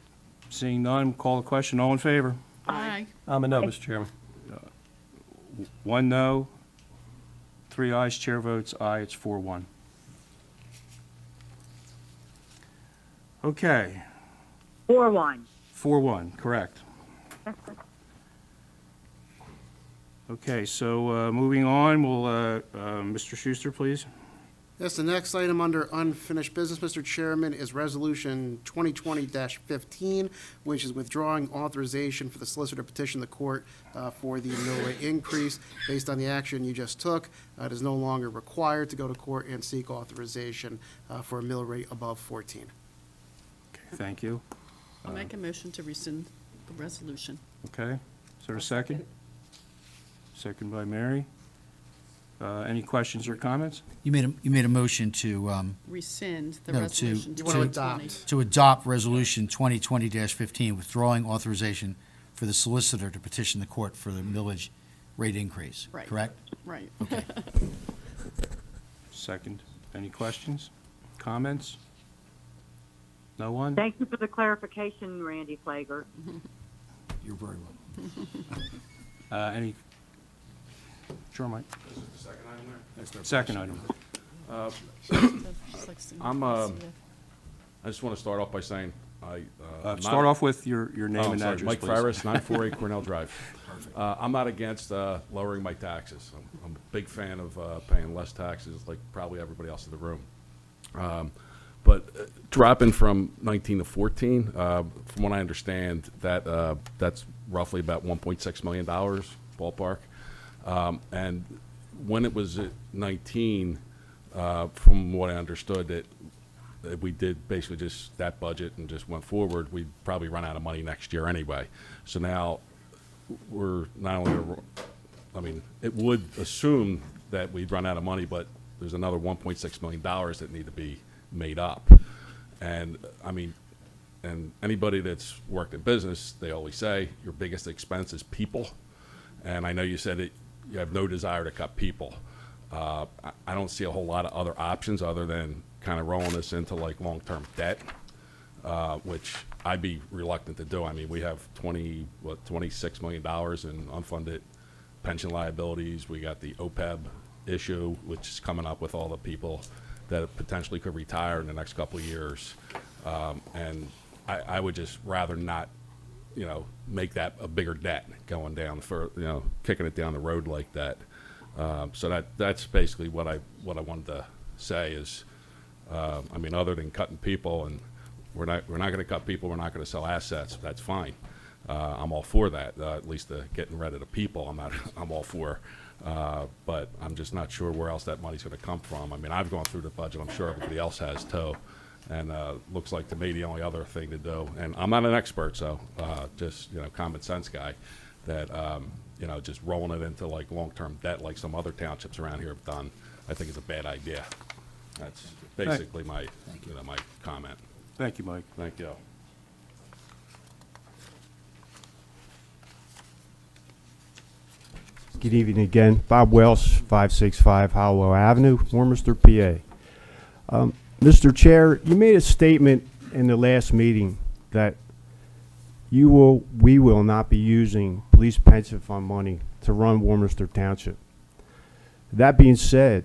Seeing none, call the question. All in favor? Aye. I'm a no, Mr. Chairman. 1 no, 3 ayes, chair votes aye, it's 4-1. Okay, 4-1. 4-1, correct. Okay, so moving on, Mr. Schuster, please. Yes, the next item under unfinished business, Mr. Chairman, is Resolution 2020-15, which is withdrawing authorization for the solicitor to petition the court for the mill rate increase. Based on the action you just took, it is no longer required to go to court and seek authorization for a mill rate above 14. Okay, thank you. I'll make a motion to rescind the resolution. Okay, is there a second? Second by Mary. Any questions or comments? You made a motion to, Rescind the No, to- resolution. You wanna 2020. adopt. to adopt Resolution 2020-15, withdrawing authorization for the solicitor to petition the court for the millage rate increase, Right. correct? Right. Okay. Second. Any questions? Comments? No one? Thank you for the clarification, Randy Flager. You're very welcome. Any? Sure, Mike. Second item there? Second item. I just want to start off by saying, Start off with your name I'm and sorry, address, Mike please. Farris, 948 Cornell Drive. I'm not against lowering my taxes. I'm a big fan of paying less taxes, like probably everybody else in the room. But dropping from 19 to 14, from what I understand, that's roughly about $1.6 million ballpark. And when it was at 19, from what I understood, that we did basically just that budget and just went forward, we'd probably run out of money next year anyway. So now we're not only, I mean, it would assume that we'd run out of money, but there's another $1.6 million that need to be made up. And I mean, and anybody that's worked in business, they always say your biggest expense is people. And I know you said you have no desire to cut people. I don't see a whole lot of other options other than kind of rolling this into like long-term debt, which I'd be reluctant to do. I mean, we have $26 million in unfunded pension liabilities. We got the OPEB issue, which is coming up with all the people that potentially could retire in the next couple of years. And I would just rather not, make that a bigger debt going down for, kicking it down the road like that. So that's basically what I wanted to say is, I mean, other than cutting people, and we're not going to cut people, we're not going to sell assets. That's fine. I'm all for that. At least getting rid of the people, I'm all for. But I'm just not sure where else that money's going to come from. I mean, I've gone through the budget. I'm sure everybody else has too. And looks like to me the only other thing to do, and I'm not an expert, so just common sense guy, that just rolling it into like long-term debt like some other townships around here have done, I think is a bad idea. That's basically my my comment. Thank you, Mike. Thank you. Good evening again. Bob Welsh, 565 Howell Avenue, Warminster, PA. Mr. Chair, you made a statement in the last meeting that we will not be using police pension fund money to run Warminster Township. That being said,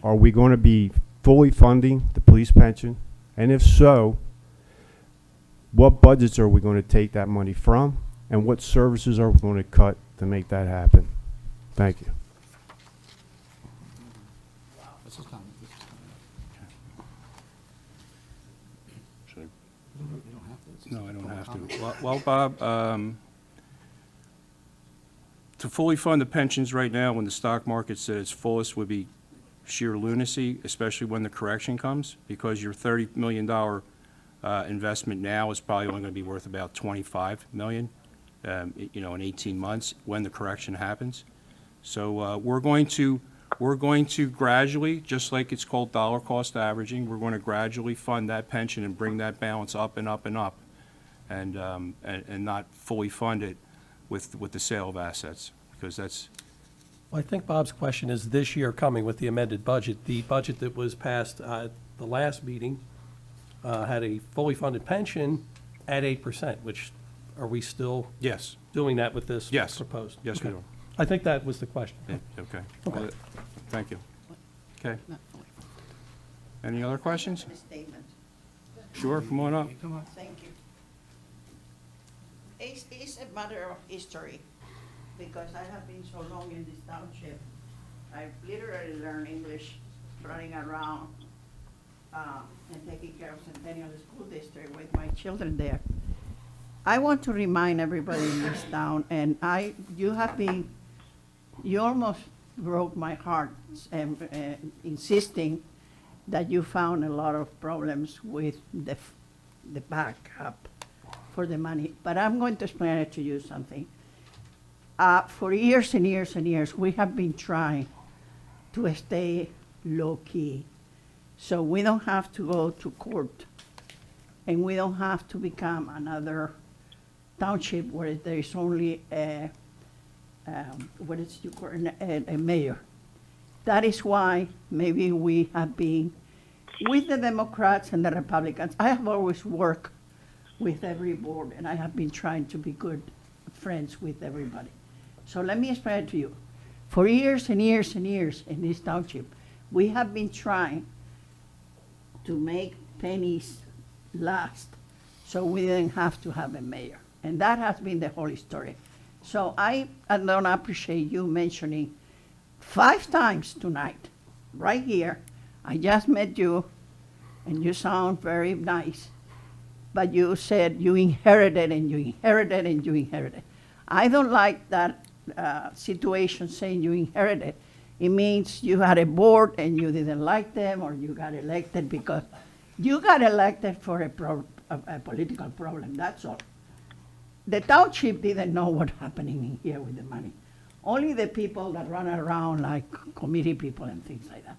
are we going to be fully funding the police pension? And if so, what budgets are we going to take that money from? And what services are we going to cut to make that happen? Thank you. No, I don't have to. Well, Bob, to fully fund the pensions right now, when the stock market's at its fullest, would be sheer lunacy, especially when the correction comes, because your $30 million investment now is probably only going to be worth about $25 million, in 18 months when the correction happens. So we're going to gradually, just like it's called dollar cost averaging, we're going to gradually fund that pension and bring that balance up and up and up, and not fully fund it with the sale of assets, because that's. Well, I think Bob's question is this year coming with the amended budget. The budget that was passed at the last meeting had a fully funded pension at 8%, which are we still Yes. doing that with this Yes. proposed? Yes, we Okay. are. I think that was the question. Yeah, okay. Okay. Well, thank you. Okay. Any other questions? Statement. Sure, come on up. Thank you. It's a matter of history, because I have been so long in this township. I've literally learned English running around and taking care of Centennial School District with my children there. I want to remind everybody in this town, and you almost broke my heart insisting that you found a lot of problems with the backup for the money. But I'm going to explain it to you something. For years and years and years, we have been trying to stay low-key, so we don't have to go to court, and we don't have to become another township where there is only a mayor. That is why maybe we have been with the Democrats and the Republicans. I have always worked with every board, and I have been trying to be good friends with everybody. So let me explain it to you. For years and years and years in this township, we have been trying to make pennies last, so we didn't have to have a mayor. And that has been the whole story. So I don't appreciate you mentioning 5 times tonight, right here. I just met you, and you sound very nice, but you said you inherited and you inherited and you inherited. I don't like that situation saying you inherited. It means you had a board and you didn't like them, or you got elected because you got elected for a political problem, that's all. The township didn't know what's happening in here with the money. Only the people that run around like committee people and things like that.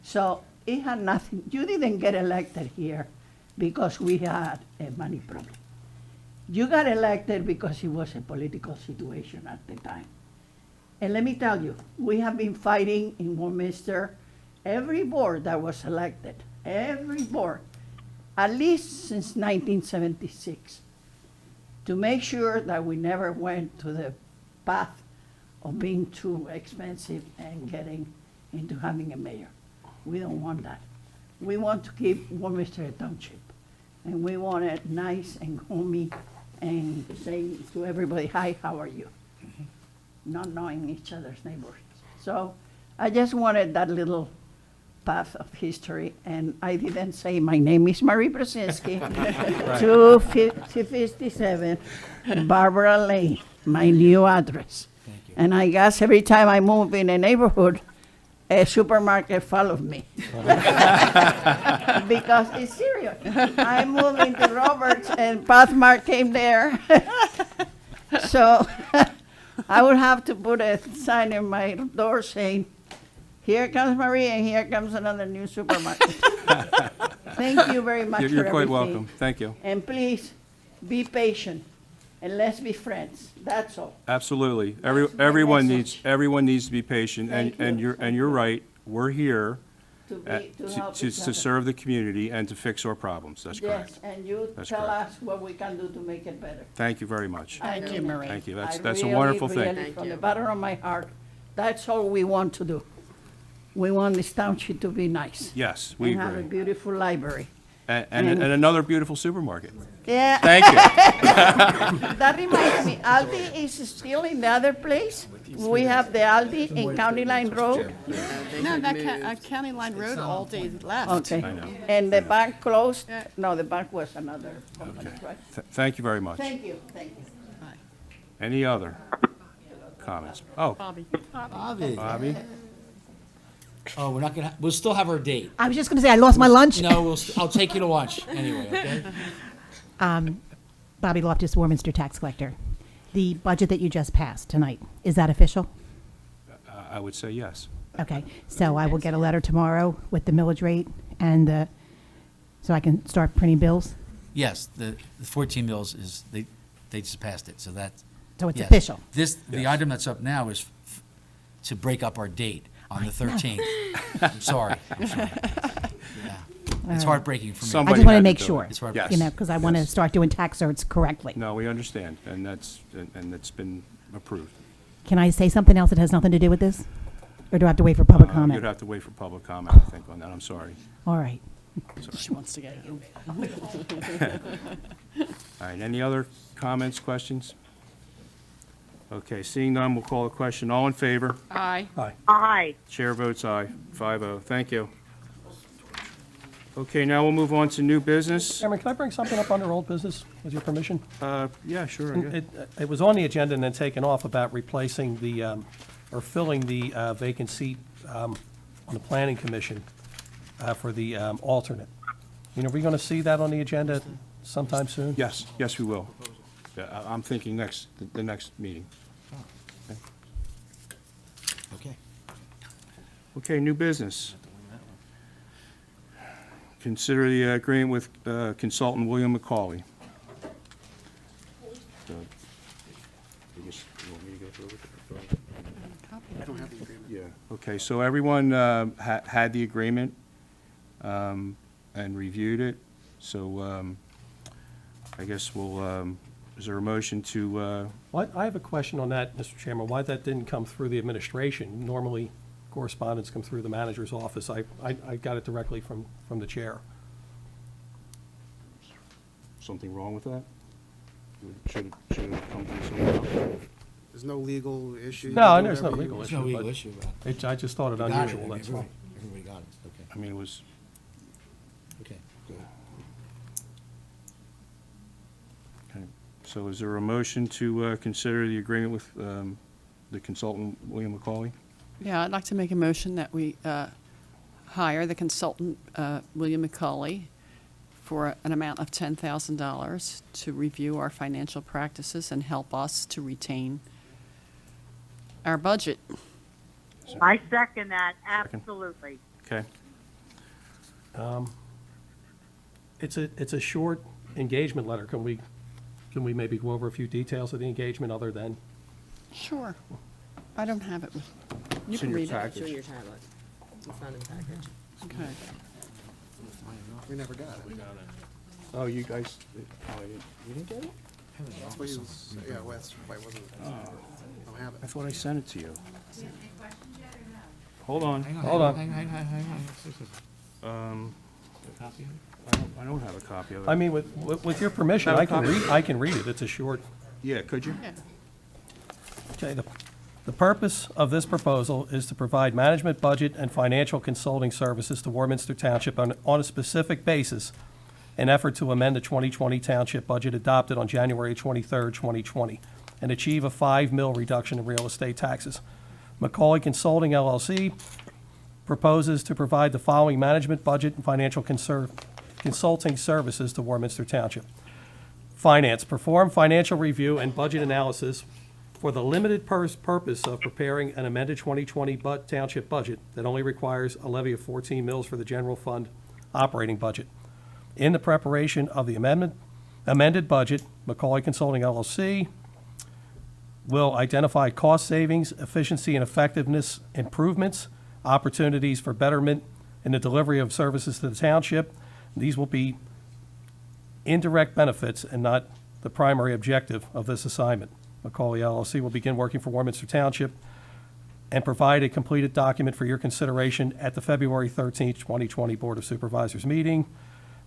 So it had nothing, you didn't get elected here because we had a money problem. You got elected because it was a political situation at the time. And let me tell you, we have been fighting in Warminster, every board that was elected, every board, at least since 1976, to make sure that we never went to the path of being too expensive and getting into having a mayor. We don't want that. We want to keep Warminster a township, and we want it nice and homey and saying to everybody, hi, how are you? Not knowing each other's neighbors. So I just wanted that little path of history, and I didn't say my name is Marie Brzezinski, 257 Barbara Lane, my new address. And I guess every time I move in a neighborhood, a supermarket follows me. Because it's serious. I moved into Roberts and Pathmark came there. So I would have to put a sign in my door saying, here comes Marie, and here comes another new supermarket. Thank you very much for everything. You're quite welcome. Thank you. And please, be patient, and let's be friends. That's all. Absolutely. That's my Everyone message. needs to be patient, and you're right. We're here To uh, be, to help to each other. serve the community and to fix our problems. That's correct. Yes, and you That's tell correct. us what we can do to make it better. Thank you very much. Thank you, Marie. Thank you. I That's a really, wonderful thing. really, from the bottom of my heart, that's all we want to do. We want this township to be nice. Yes, we And have a agree. beautiful library. And another beautiful supermarket. Yeah. Thank you. That reminds me, Aldi is still in the other place. We have the Aldi in County Line Road. No, that County Line Road all day left. Okay. I know. And the bank closed. No, the bank was another company, right? Thank you very much. Thank you, thank you. Any other comments? Oh, Bobby. Bobby? Oh, we're not gonna, we'll still have our date. I was just going to say, I lost my lunch. No, I'll take you to lunch anyway, okay? Bobby Loftus, Warminster Tax Collector. The budget that you just passed tonight, is that official? I would say yes. Okay, so I will get a letter tomorrow with the millage rate and so I can start printing bills? Yes, the 14 mils is, they just passed it, so that's. So it's yes. official? The item that's up now is to break up our date on the 13th. I'm sorry. Yeah. It's heartbreaking for me. I Somebody just want to had make do it. sure, It's you know, because I want to start doing tax certs correctly. No, we understand, and it's been approved. Can I say something else that has nothing to do with this? Or do I have to wait for public comment? You'd have to wait for public comment, I think, on that. I'm sorry. All right. She wants to get you. All right, any other comments, questions? Okay, seeing none, we'll call the question. All in favor? Aye. Aye. Chair votes aye, 5-0. Thank you. Okay, now we'll move on to new business. Chairman, can I bring something up under old business, with your permission? Yeah, sure. I guess. It was on the agenda and then taken off about replacing the, or filling the vacant seat on the planning commission for the alternate. You know, are we going to see that on the agenda sometime soon? Yes, yes, we will. Yeah, I'm thinking the next meeting. Okay. Okay, new business. Consider the agreement with consultant William McCauley. I don't have the agreement. Yeah. Okay, so everyone had the agreement and reviewed it, so I guess we'll, is there a motion to, Well, I have a question on that, Mr. Chairman, why that didn't come through the administration. Normally, correspondence come through the manager's office. I got it directly from the chair. something wrong with that? Should it come from someone else? There's no legal issue. You No, can do there's no whatever you legal want. issue. no legal but issue about I just thought it You got unusual, I mean, that's all. Everybody got it, okay. I mean, it was, Okay. okay. So is there a motion to consider the agreement with the consultant William McCauley? Yeah, I'd like to make a motion that we hire the consultant, William McCauley, for an amount of $10,000 to review our financial practices and help us to retain our budget. I second that, absolutely. Okay. It's a short engagement letter. Can we maybe go over a few details of the engagement other than? Sure. I don't have it. You It's in can your read it. package. Show your tablet. It's not in the package. Okay. We never got it. Oh, you guys, you didn't get it? That's what he was, yeah, Wes, why wasn't it? I don't have I it. thought I sent it to you. Hold on. Hold on. I don't have a copy of it. I mean, with your permission, Have a I can copy? I can read it. It's a short. Yeah, could you? Yeah. Okay, the purpose of this proposal is to provide management, budget, and financial consulting services to Warminster Township on a specific basis in effort to amend the 2020 Township budget adopted on January 23rd, 2020, and achieve a 5 mil reduction in real estate taxes. Macaulay Consulting LLC proposes to provide the following management, budget, and financial consulting services to Warminster Township. Finance, perform financial review and budget analysis for the limited purpose of preparing an amended 2020 township budget that only requires a levy of 14 mils for the general fund operating budget. In the preparation of the amended budget, Macaulay Consulting LLC will identify cost savings, efficiency and effectiveness improvements, opportunities for betterment, in the delivery of services to the township. These will be indirect benefits and not the primary objective of this assignment. Macaulay LLC will begin working for Warminster Township and provide a completed document for your consideration at the February 13th, 2020 Board of Supervisors meeting.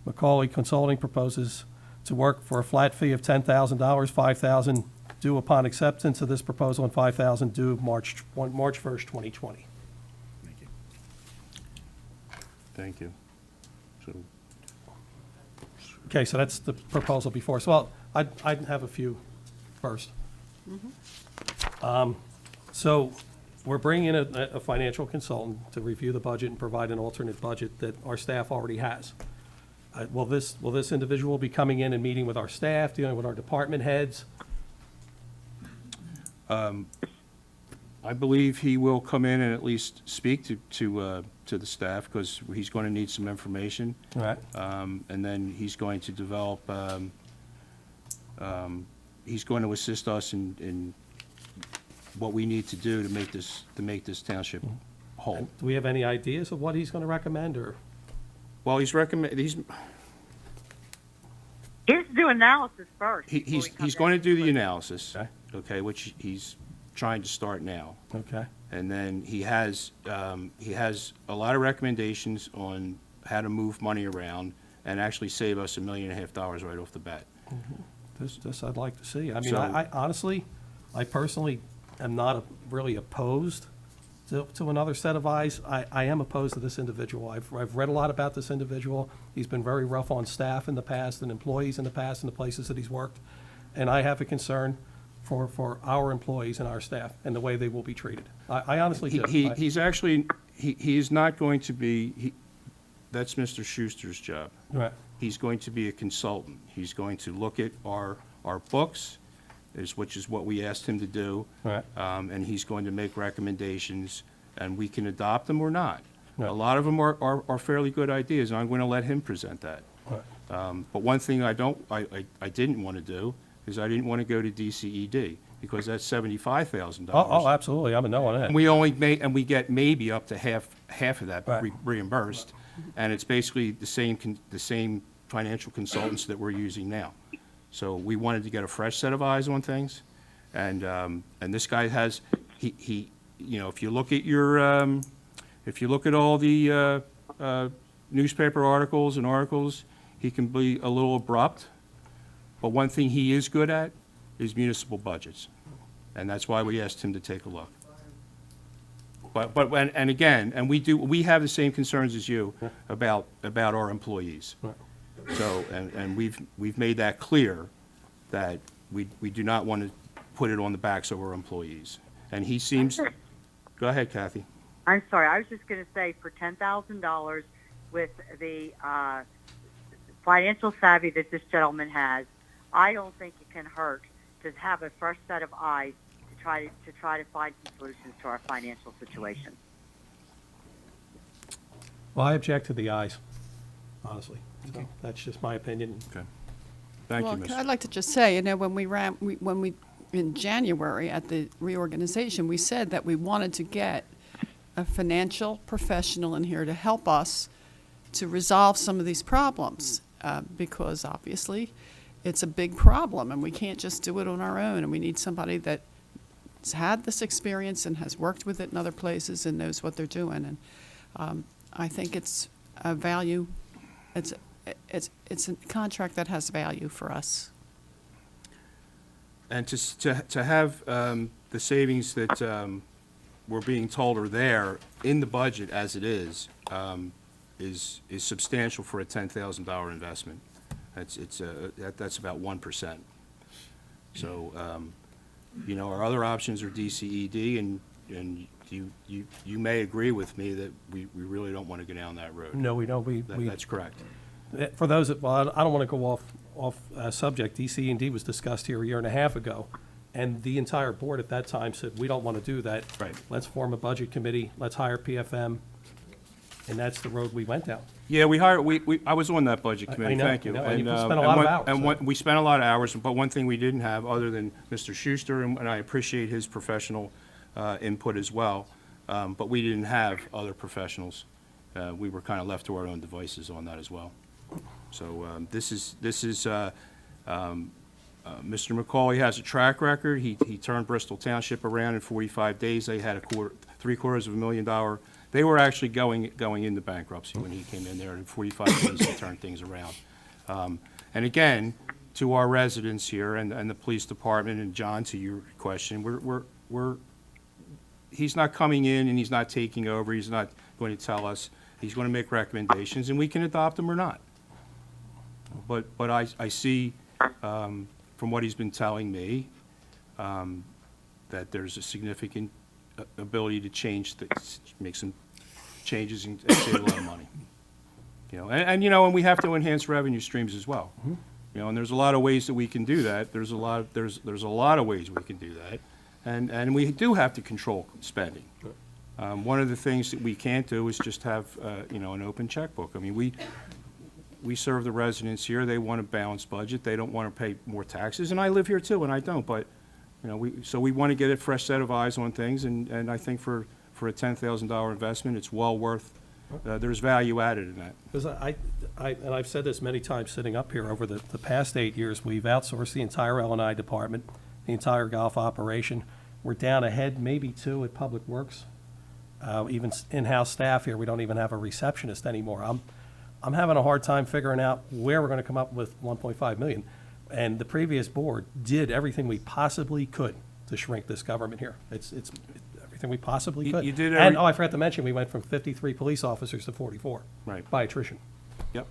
Macaulay Consulting proposes to work for a flat fee of $10,000, $5,000 due upon acceptance of this proposal, and $5,000 due March 1st, 2020. Thank you. So, Okay, so that's the proposal before us. Well, I'd have a few first. So we're bringing in a financial consultant to review the budget and provide an alternate budget that our staff already has. Will this individual be coming in and meeting with our staff, dealing with our department heads? I believe he will come in and at least speak to the staff, because he's going to need some information. Right. And then he's going to develop, he's going to assist us in what we need to do to make this township whole. Do we have any ideas of what he's going to recommend, or? Well, he's He has to do analysis first. he's going to do the analysis, okay, which he's trying to start now. Okay. And then he has a lot of recommendations on how to move money around and actually save us $1.5 million right off the bat. This I'd like to see. I mean, So- I honestly, I personally am not really opposed to another set of eyes. I am opposed to this individual. I've read a lot about this individual. He's been very rough on staff in the past and employees in the past in the places that he's worked. And I have a concern for our employees and our staff and the way they will be treated. I honestly do. He's actually, he is not going to be, that's Mr. Schuster's job. Right. He's going to be a consultant. He's going to look at our books, which is what we asked him to do. Right. And he's going to make recommendations, and we can adopt them or not. Right. A lot of them are fairly good ideas, and I'm going to let him present that. Right. But one thing I didn't want to do is I didn't want to go to DCED, because that's $75,000. Oh, absolutely. I'm a no on that. And we get maybe up to half of that reimbursed, and it's basically the same financial consultants that we're using now. So we wanted to get a fresh set of eyes on things, and this guy has, if you look at all the newspaper articles, he can be a little abrupt, but one thing he is good at is municipal budgets, and that's why we asked him to take a look. But we have the same concerns as you about our employees. Right. So, and we've made that clear, that we do not want to put it on the backs of our employees. And he seems, go ahead, Kathy. I'm sorry, I was just going to say, for $10,000 with the financial savvy that this gentleman has, I don't think it can hurt to have a fresh set of eyes to try to find some solutions to our financial situation. Well, I object to the eyes, honestly. So that's just my opinion. Okay. Thank you, Ms. I'd like to just say, when we in January at the reorganization, we said that we wanted to get a financial professional in here to help us to resolve some of these problems, because obviously it's a big problem and we can't just do it on our own, and we need somebody that's had this experience and has worked with it in other places and knows what they're doing. And I think it's a value, it's a contract that has value for us. And to have the savings that we're being told are there in the budget as it is substantial for a $10,000 investment. That's about 1%. So, our other options are DCED, and you may agree with me that we really don't want to go down that road. No, we don't. That's correct. For those that, well, I don't want to go off subject. DCED was discussed here a year and a half ago, and the entire board at that time said, we don't want to do that. Right. Let's form a budget committee. Let's hire PFM, and that's the road we went down. Yeah, I was on that budget committee. I know, Thank you. I know, and you spent a lot of hours, And we spent a lot of hours, but one thing we didn't have, other than Mr. Schuster, and I appreciate his professional input as well, but we didn't have other professionals we were kind of left to our own devices on that as well. So this is Mr. McCauley has a track record. He turned Bristol Township around in 45 days. They had $750,000. They were actually going into bankruptcy when he came in there. In 45 days, he turned things around. And again, to our residents here and the police department, and John, to your question, he's not coming in and he's not taking over. He's not going to tell us. He's going to make recommendations, and we can adopt them or not. But I see from what he's been telling me that there's a significant ability to change things, make some changes and save a lot of money. And we have to enhance revenue streams as well. And there's a lot of ways that we can do that. There's a lot of ways we can do that, and we do have to control spending. One of the things that we can't do is just have an open checkbook. I mean, we serve the residents here. They want a balanced budget. They don't want to pay more taxes, and I live here too, and I don't. But we want to get a fresh set of eyes on things, and I think for a $10,000 investment, it's well worth. There's value added in that. Because and I've said this many times sitting up here, over the past 8 years, we've outsourced the entire L&I department, the entire golf operation. We're down a head, maybe two at Public Works. Even in-house staff here, we don't even have a receptionist anymore. I'm having a hard time figuring out where we're going to come up with $1.5 million. And the previous board did everything we possibly could to shrink this government here. It's everything we possibly could. You did and I forgot to mention, we went from 53 police officers to 44. Right. By attrition. Yep.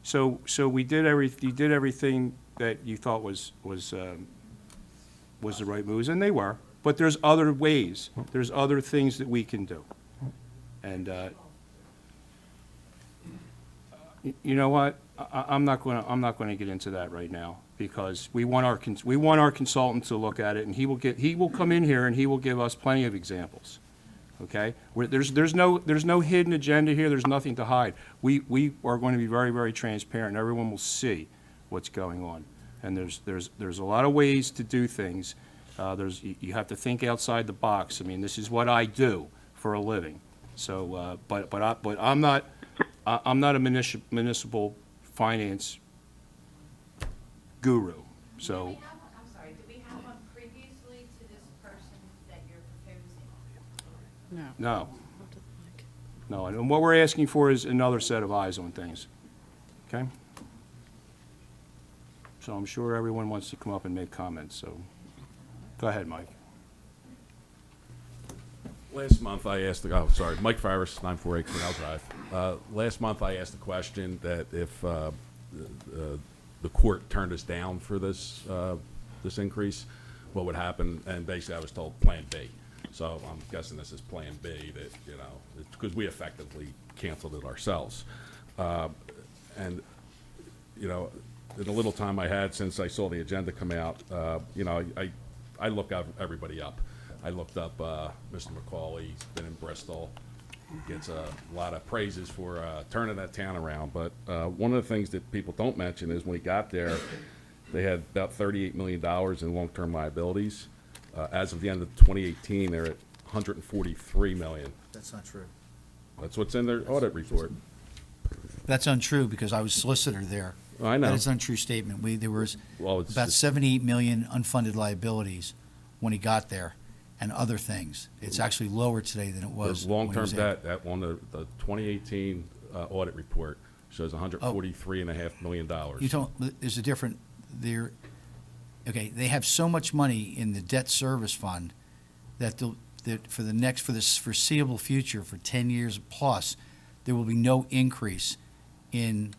So you did everything that you thought was the right moves, and they were. But there's other ways. There's other things that we can do. And you know what? I'm not going to get into that right now, because we want our consultant to look at it, and he will come in here and he will give us plenty of examples. Okay? There's no hidden agenda here. There's nothing to hide. We are going to be very, very transparent, and everyone will see what's going on. And there's a lot of ways to do things. You have to think outside the box. I mean, this is what I do for a living. So, but I'm not a municipal finance guru. So. I'm sorry. Do we have one previously to this person that you're proposing? No. No, and what we're asking for is another set of eyes on things. Okay. So I'm sure everyone wants to come up and make comments. So. Go ahead, Mike. Last month I asked Mike Farris, 948 Cornell Drive. Last month I asked the question that if the court turned us down for this increase, what would happen? And basically I was told Plan B. So I'm guessing this is Plan B, that, because we effectively canceled it ourselves. And, in the little time I had since I saw the agenda come out, I look everybody up. I looked up Mr. McCauley. He's been in Bristol. Gets a lot of praises for turning that town around. But one of the things that people don't mention is when he got there, they had about $38 million in long-term liabilities. As of the end of 2018, they're at $143 million. That's not true. That's what's in their audit report. That's untrue, because I was solicitor there. I know. That is an untrue statement. There was Well, about 78 million unfunded liabilities when he got there, and other things. It's actually lower today than it was when he Long-term was there. debt, on the 2018 audit report shows $143.5 million. There's a different, okay, they have so much money in the debt service fund that for this foreseeable future, for 10 years plus, there will be no increase in.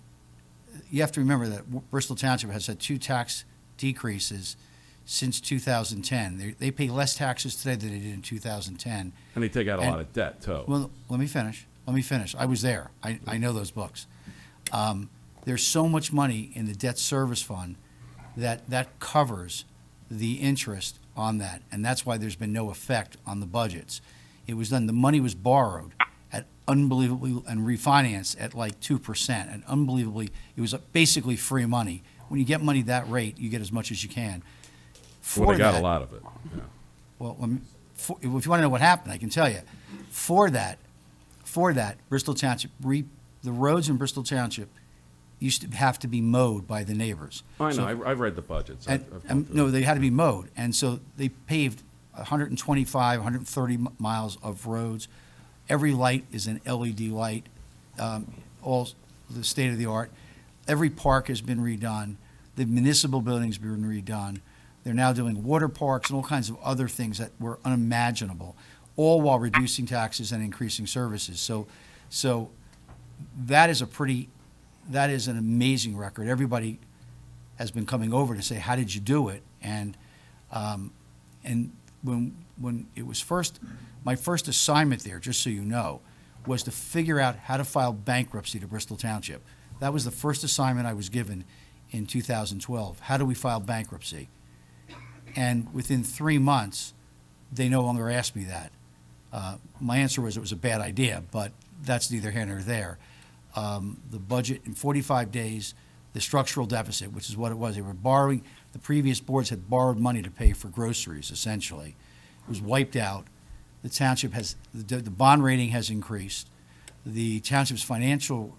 You have to remember that Bristol Township has had 2 tax decreases since 2010. They pay less taxes today than they did in 2010. And they take out a lot of debt, too. Well, let me finish. I was there. I know those books. There's so much money in the debt service fund that covers the interest on that, and that's why there's been no effect on the budgets. It was done. The money was borrowed at unbelievably and refinanced at like 2%, and unbelievably, it was basically free money. When you get money that rate, you get as much as you can. Well, they got a lot of it. Yeah. Well, if you want to know what happened, I can tell you. For that, Before that, Bristol Township, the roads in Bristol Township used to have to be mowed by the neighbors. I know, So- I've read the budgets. No, they had to be mowed, and so they paved 125, 130 miles of roads. Every light is an LED light, all the state of the art. Every park has been redone. The municipal building's been redone. They're now doing water parks and all kinds of other things that were unimaginable, all while reducing taxes and increasing services. So that is an amazing record. Everybody has been coming over to say, how did you do it? And when it was my first assignment there, just so you know, was to figure out how to file bankruptcy to Bristol Township. That was the first assignment I was given in 2012. How do we file bankruptcy? And within 3 months, they no longer asked me that. My answer was it was a bad idea, but that's neither here nor there. The budget in 45 days, the structural deficit, which is what it was, they were borrowing, the previous boards had borrowed money to pay for groceries, essentially. It was wiped out. The township the bond rating has increased. The township's financial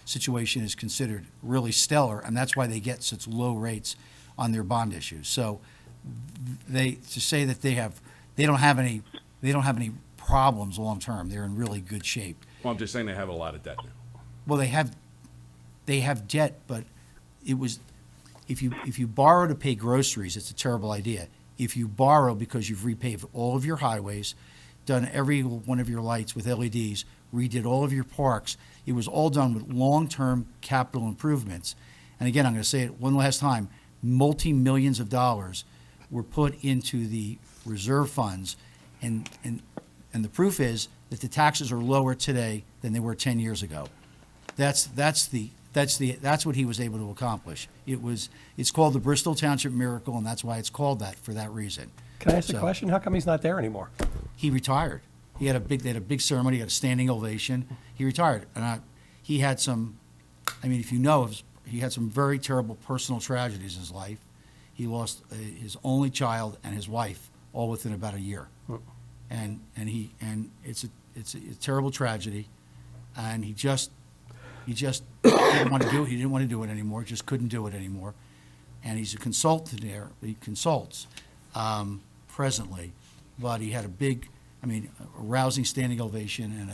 situation is considered really stellar, and that's why they get such low rates on their bond issues. So to say that they don't have any problems long term. They're in really good shape. Well, I'm just saying they have a lot of debt now. Well, they have debt, but it was if you borrow to pay groceries, it's a terrible idea. If you borrow because you've repaved all of your highways, done every one of your lights with LEDs, redid all of your parks, it was all done with long-term capital improvements. And again, I'm going to say it one last time, multi-millions of dollars were put into the reserve funds, and the proof is that the taxes are lower today than they were 10 years ago. That's what he was able to accomplish. It's called the Bristol Township Miracle, and that's why it's called that, for that reason. Can I ask a question? How come he's not there anymore? He retired. They had a big ceremony, he had a standing ovation. He retired. And he had some, if you know, he had some very terrible personal tragedies in his life. He lost his only child and his wife all within about a year. And it's a terrible tragedy. And he just didn't want to do it. He didn't want to do it anymore. Just couldn't do it anymore. And he's a consultant there. He consults presently, but he had a rousing standing ovation and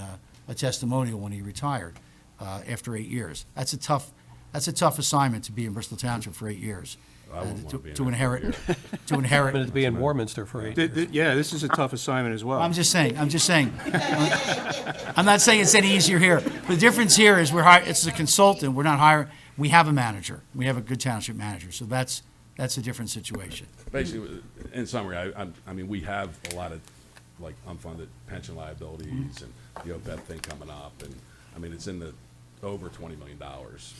a testimonial when he retired after 8 years. That's a tough assignment to be in Bristol Township for 8 years. I wouldn't want to be in to there inherit for 8 years. To be in Warminster for 8 years. Yeah, this is a tough assignment as well. I'm just saying. I'm not saying it's any easier here. The difference here is it's a consultant. We're not hiring. We have a manager. We have a good township manager. So that's a different situation. Basically, in summary, we have a lot of unfunded pension liabilities and the OPEB thing coming up, and it's in the over $20 million,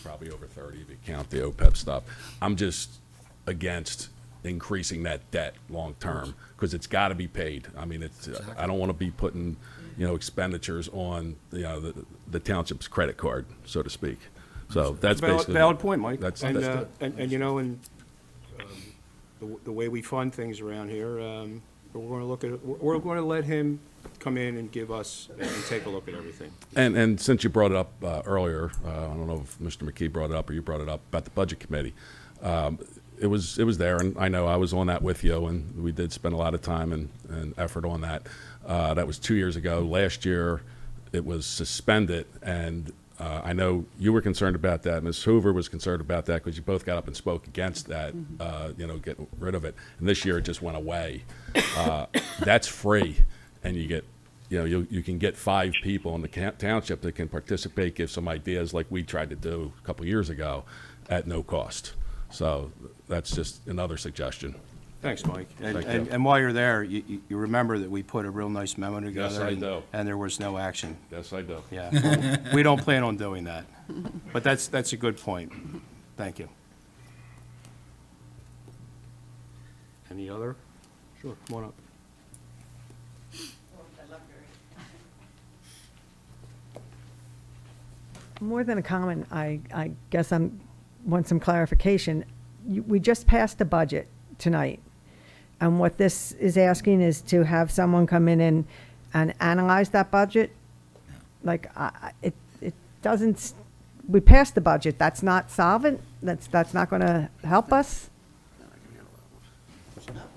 probably over 30 if you count the OPEB stuff. I'm just against increasing that debt long term because it's got to be paid. I don't want to be putting expenditures on the township's credit card, so to speak. So that's basically valid point, Mike. That's the way we fund things around here, we're going to let him come in and give us and take a look at everything. And since you brought it up earlier, I don't know if Mr. McKee brought it up or you brought it up about the budget committee. It was there, and I know I was on that with you, and we did spend a lot of time and effort on that. That was 2 years ago. Last year, it was suspended, and I know you were concerned about that. Ms. Hoover was concerned about that because you both got up and spoke against that, getting rid of it. And this year, it just went away. That's free, and you get, you can get 5 people in the township that can participate, give some ideas like we tried to do a couple years ago at no cost. So that's just another suggestion. Thanks, Mike. Thank you. And while you're there, you remember that we put a real nice memo together. Yes, I do. And there was no action. Yes, I do. Yeah, well, we don't plan on doing that. But that's a good point. Thank you. Any other? Sure, come on up. More than a comment, I guess want some clarification. We just passed the budget tonight, and what this is asking is to have someone come in and analyze that budget Like, it doesn't, we passed the budget, that's not solvent, that's not gonna help us? I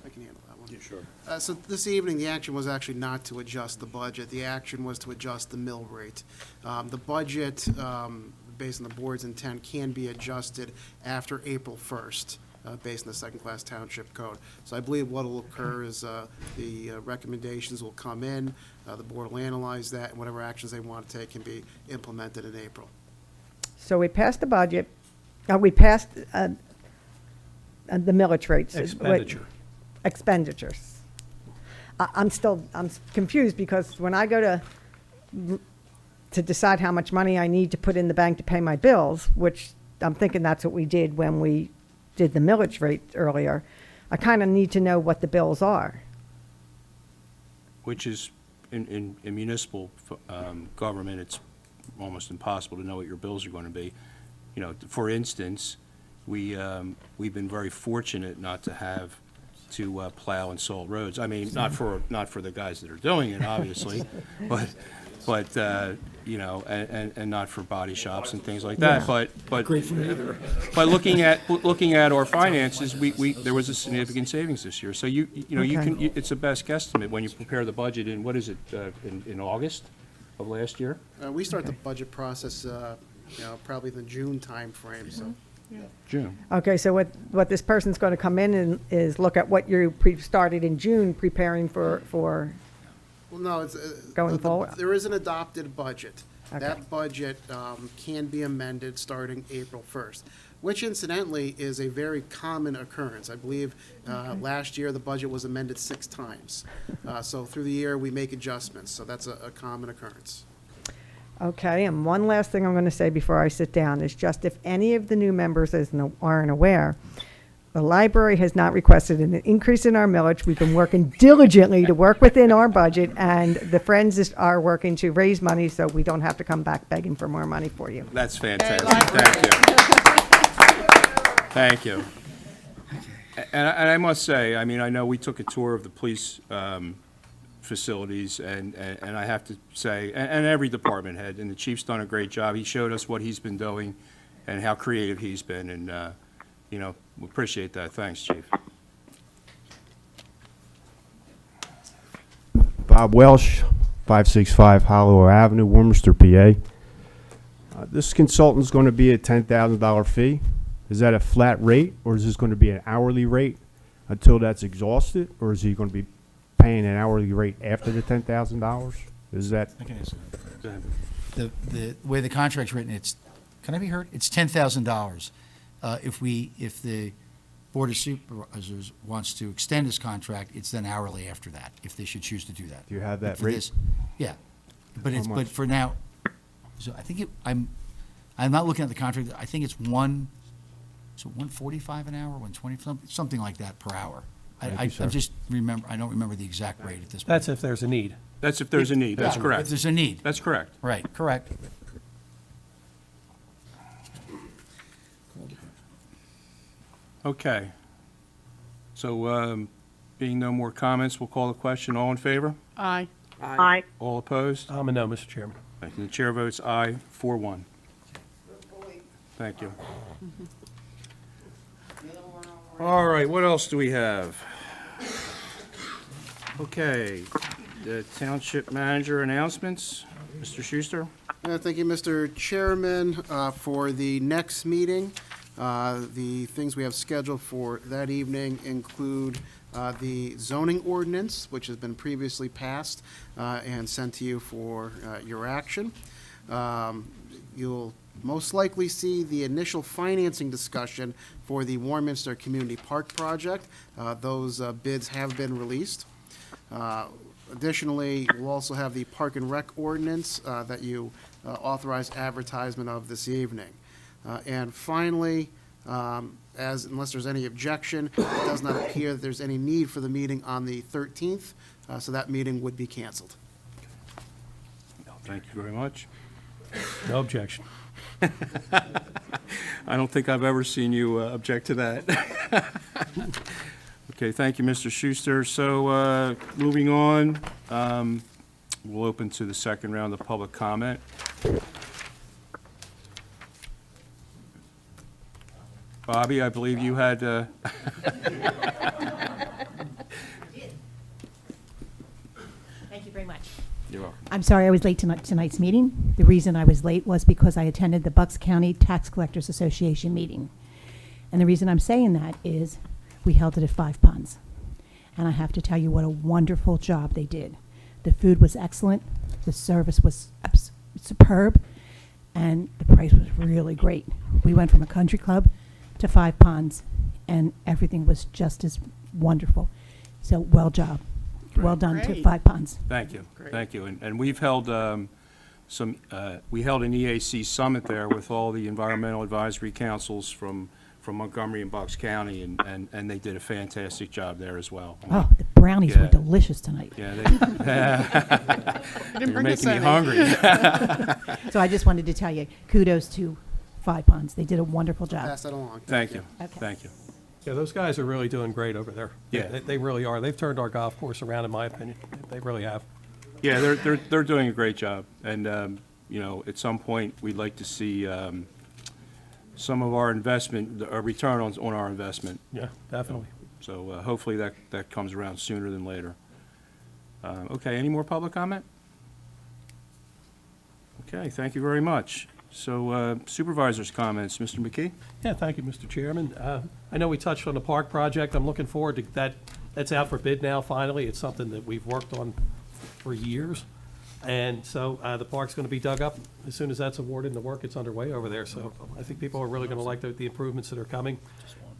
can handle that one. Yeah, sure. So this evening, the action was actually not to adjust the budget. The action was to adjust the mill rate. The budget, based on the board's intent, can be adjusted after April 1st, based on the second-class township code. So I believe what will occur is the recommendations will come in, the board will analyze that, and whatever actions they want to take can be implemented in April. So we passed the budget, we passed the millage rates. Expenditure. Expenditures. I'm confused because when I go to decide how much money I need to put in the bank to pay my bills, which I'm thinking that's what we did when we did the millage rate earlier, I kind of need to know what the bills are. Which is, in municipal government, it's almost impossible to know what your bills are going to be. You know, for instance, we've been very fortunate not to have to plow and salt roads. I mean, not for the guys that are doing it, obviously, but you know, and not for body shops and things like that. Yeah. But looking at our finances, there was a significant savings this year. So you know, Okay. it's a best guesstimate when you prepare the budget in, what is it, in August of last year? We start the budget process, you know, probably the June timeframe, so. June. Okay, so what this person's going to come in and is look at what you started in June preparing for Well, no, it's. Going forward? There is an adopted budget. Okay. That budget can be amended starting April 1st, which incidentally is a very common occurrence. I believe last year the budget was amended 6 times. So through the year, we make adjustments, so that's a common occurrence. Okay, and one last thing I'm going to say before I sit down is just if any of the new members aren't aware, the library has not requested an increase in our millage. We've been working diligently to work within our budget, and the Friends are working to raise money so we don't have to come back begging for more money for you. That's fantastic. Thank you. Thank you. And I must say, I mean, I know we took a tour of the police facilities, and I have to say, and every department head, and the chief's done a great job. He showed us what he's been doing and how creative he's been, and, you know, we appreciate that. Thanks, Chief. Bob Welsh, 565 Hollow Avenue, Warminster, PA. This consultant's going to be a $10,000 fee. Is that a flat rate, or is this going to be an hourly rate until that's exhausted, or is he going to be paying an hourly rate after the $10,000? Is that? I can answer that. The way the contract's written, can I be heard? It's $10,000. If the Board of Supervisors wants to extend this contract, it's then hourly after that, if they should choose to do that. Do you have that But for rate? this- Yeah, but How much? for now, so I think I'm not looking at the contract, I think it's $145 an hour, 120, something like that per hour. I just remember, I don't remember the exact rate at this point. That's if there's a need. That's if there's a need. That's Yeah, correct. If there's a need. That's correct. Right, correct. Okay. So, being no more comments, we'll call the question. All in favor? Aye. Aye. All opposed? I'm a no, Mr. Chairman. Thank you. The chair votes aye, 4-1. Thank you. All right, what else do we have? Okay, the township manager announcements. Mr. Schuster? Thank you, Mr. Chairman. For the next meeting, the things we have scheduled for that evening include the zoning ordinance, which has been previously passed and sent to you for your action. You'll most likely see the initial financing discussion for the Warminster Community Park project. Those bids have been released. Additionally, we'll also have the Park and Rec ordinance that you authorized advertisement of this evening. And finally, unless there's any objection, it does not appear that there's any need for the meeting on the 13th, so that meeting would be canceled. Thank you very much. No objection. I don't think I've ever seen you object to that. Okay, thank you, Mr. Schuster. So, moving on, We'll open to the second round of public comment. Bobby, I believe you had, Thank you very much. You're welcome. I'm sorry I was late to tonight's meeting. The reason I was late was because I attended the Bucks County Tax Collectors Association meeting. And the reason I'm saying that is we held it at Five Ponds. And I have to tell you what a wonderful job they did. The food was excellent, the service was superb, and the price was really great. We went from a country club to Five Ponds, and everything was just as wonderful. So well done to Great. Five Ponds. Thank you, thank you. And we've held we held an EAC summit there with all the environmental advisory councils from Montgomery and Bucks County, and they did a fantastic job there as well. Oh, the brownies were delicious tonight. Yeah, You didn't you're bring us making me any. hungry. So I just wanted to tell you, kudos to Five Ponds. They did a wonderful job. Pass that along. Thank you, Okay. thank you. Yeah, those guys are really doing great over there. Yeah. They really are. They've turned our golf course around, in my opinion. They really have. Yeah, they're doing a great job, and you know, at some point, we'd like to see some of our investment, a return on our investment. Yeah, definitely. So hopefully that comes around sooner than later. Okay, any more public comment? Okay, thank you very much. So supervisors' comments, Mr. McKee? Yeah, thank you, Mr. Chairman. I know we touched on the park project. I'm looking forward to that. That's out for bid now, finally. It's something that we've worked on for years. And so the park's going to be dug up as soon as that's awarded and the work gets underway over there. So I think people are really going to like the improvements that are coming.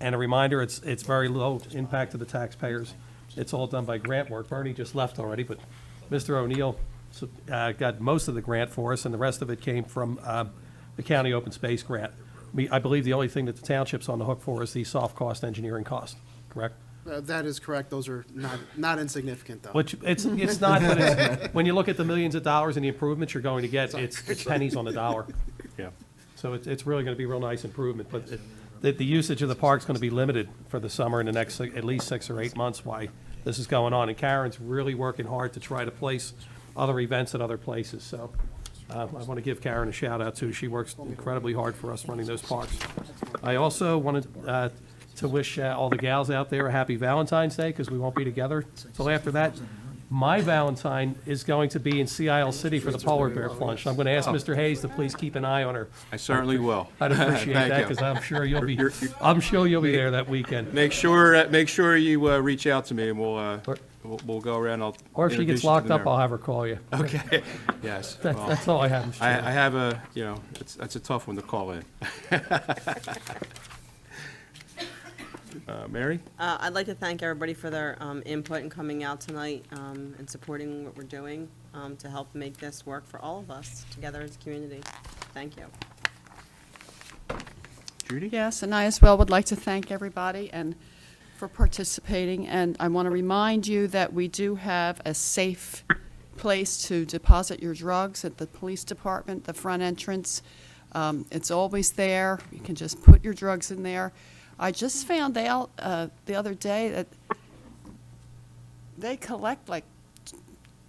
And a reminder, it's very low impact to the taxpayers. It's all done by grant work. Bernie just left already, but Mr. O'Neill got most of the grant for us, and the rest of it came from the county open space grant. I believe the only thing that the township's on the hook for is the soft cost engineering cost, correct? That is correct. Those are not insignificant, though. Which, it's not, but when you look at the millions of dollars and the improvements you're going to get, it's pennies on the dollar. Yeah. So it's really going to be a real nice improvement, but the usage of the park's going to be limited for the summer in the next at least 6 or 8 months while this is going on. And Karen's really working hard to try to place other events at other places. So I want to give Karen a shout out too. She works incredibly hard for us running those parks. I also wanted to wish all the gals out there a happy Valentine's Day, because we won't be together till after that. My Valentine is going to be in Sea Isle City for the polar bear plunge. I'm going to ask Mr. Hayes to please keep an eye on her. I certainly will. I'd appreciate Thank that, you. because I'm sure you'll be there that weekend. Make sure you reach out to me, and we'll go around. Or if she gets locked up, I'll have her call you. Okay. Yes. Well, That's all I have, Mr. I Chairman. have that's a tough one to call in. Mary? I'd like to thank everybody for their input and coming out tonight and supporting what we're doing to help make this work for all of us together as a community. Thank you. Judy? Yes, and I as well would like to thank everybody and for participating. And I want to remind you that we do have a safe place to deposit your drugs at the police department, the front entrance. It's always there. You can just put your drugs in there. I just found out the other day that they collect like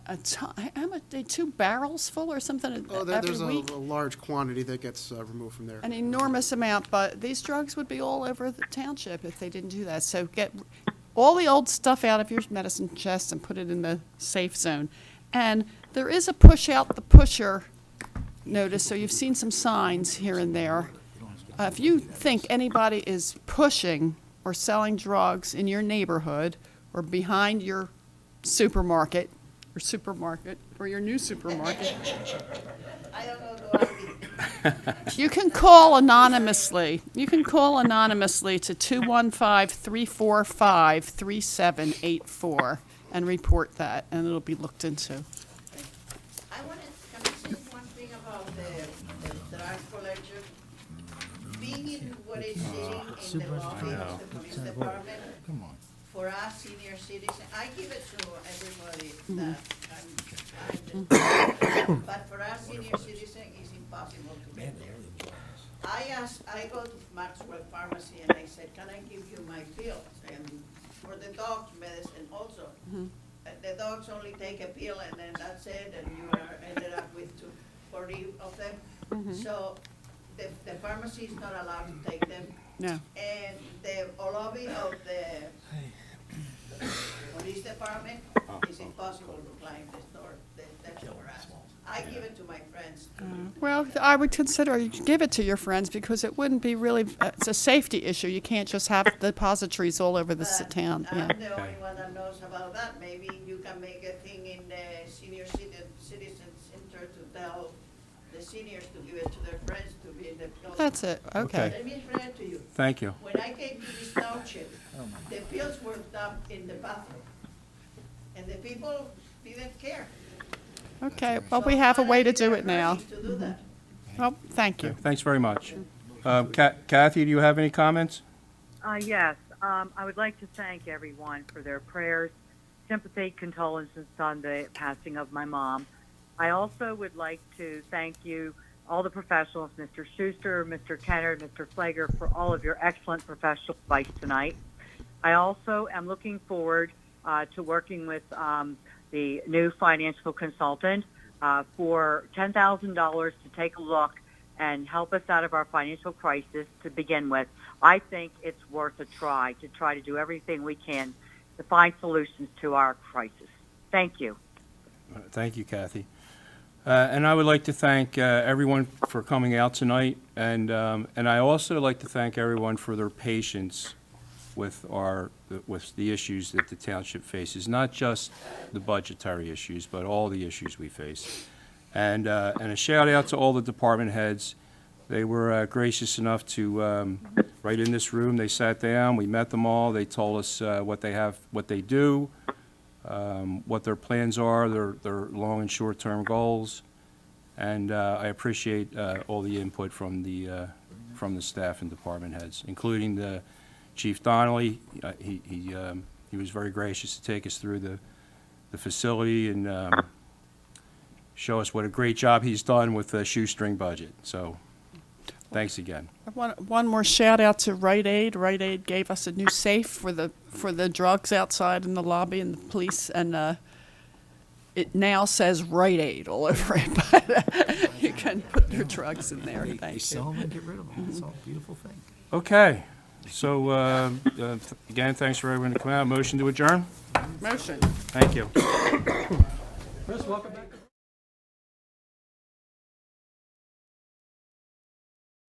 a ton, how much, 2 barrels full or something Oh, every there's week? a large quantity that gets removed from there. An enormous amount, but these drugs would be all over the township if they didn't do that. So get all the old stuff out of your medicine chest and put it in the safe zone. And there is a push out the pusher notice, so you've seen some signs here and there. If you think anybody is pushing or selling drugs in your neighborhood or behind your supermarket or your new supermarket, you can call anonymously. You can call anonymously to 215-345-3784 and report that, and it'll be looked into. I wanted to say one thing about the drug collection. Being in what is sitting in the lobby of the police department, for us senior citizens, I give it to everybody that but for us senior citizens, it's impossible to get there. I go to Maxwell Pharmacy and I said, can I give you my pills? And for the dog's medicine also. the dogs only take a pill and then that's it, and you are ended up with 40 of them. So the pharmacy is not allowed to take them. No. And the lobby of the police department is impossible to climb this door. That's harassment. I give it to my friends. Well, I would consider you give it to your friends because it wouldn't be really, it's a safety issue. You can't just have depositories all over the town. Yeah. I'm the only one that knows about that. Maybe you can make a thing in the senior citizen center to tell the seniors to give it to their friends to be in the pills. That's it. Okay. Let me explain it to you. Thank you. When I came to this township, the pills were dumped in the bathroom, and the people didn't care. Okay, well, we have a way to do it now. To do that. Well, thank you. Thanks very much. Kathy, do you have any comments? Yes. I would like to thank everyone for their prayers, sympathy, condolences on the passing of my mom. I also would like to thank you, all the professionals, Mr. Schuster, Mr. Kenner, Mr. Flager, for all of your excellent professional advice tonight. I also am looking forward to working with the new financial consultant for $10,000 to take a look and help us out of our financial crisis to begin with. I think it's worth a try to do everything we can to find solutions to our crisis. Thank you. Thank you, Kathy. And I would like to thank everyone for coming out tonight, and I also like to thank everyone for their patience with the issues that the township faces, not just the budgetary issues, but all the issues we face. And a shout out to all the department heads. They were gracious enough to, right in this room, they sat down, we met them all, they told us what they do, what their plans are, their long and short-term goals. And I appreciate all the input from the staff and department heads, including the Chief Donnelly. He was very gracious to take us through the facility and show us what a great job he's done with the shoestring budget. So thanks again. One more shout out to Rite Aid. Rite Aid gave us a new safe for the drugs outside in the lobby and the police, and it now says Rite Aid all over it, but you can put your drugs in there. Thank you. Sell them and get rid of them. It's all a beautiful thing. Okay. So, again, thanks for everyone to come out. Motion to adjourn? Motion. Thank you. Chris, welcome back.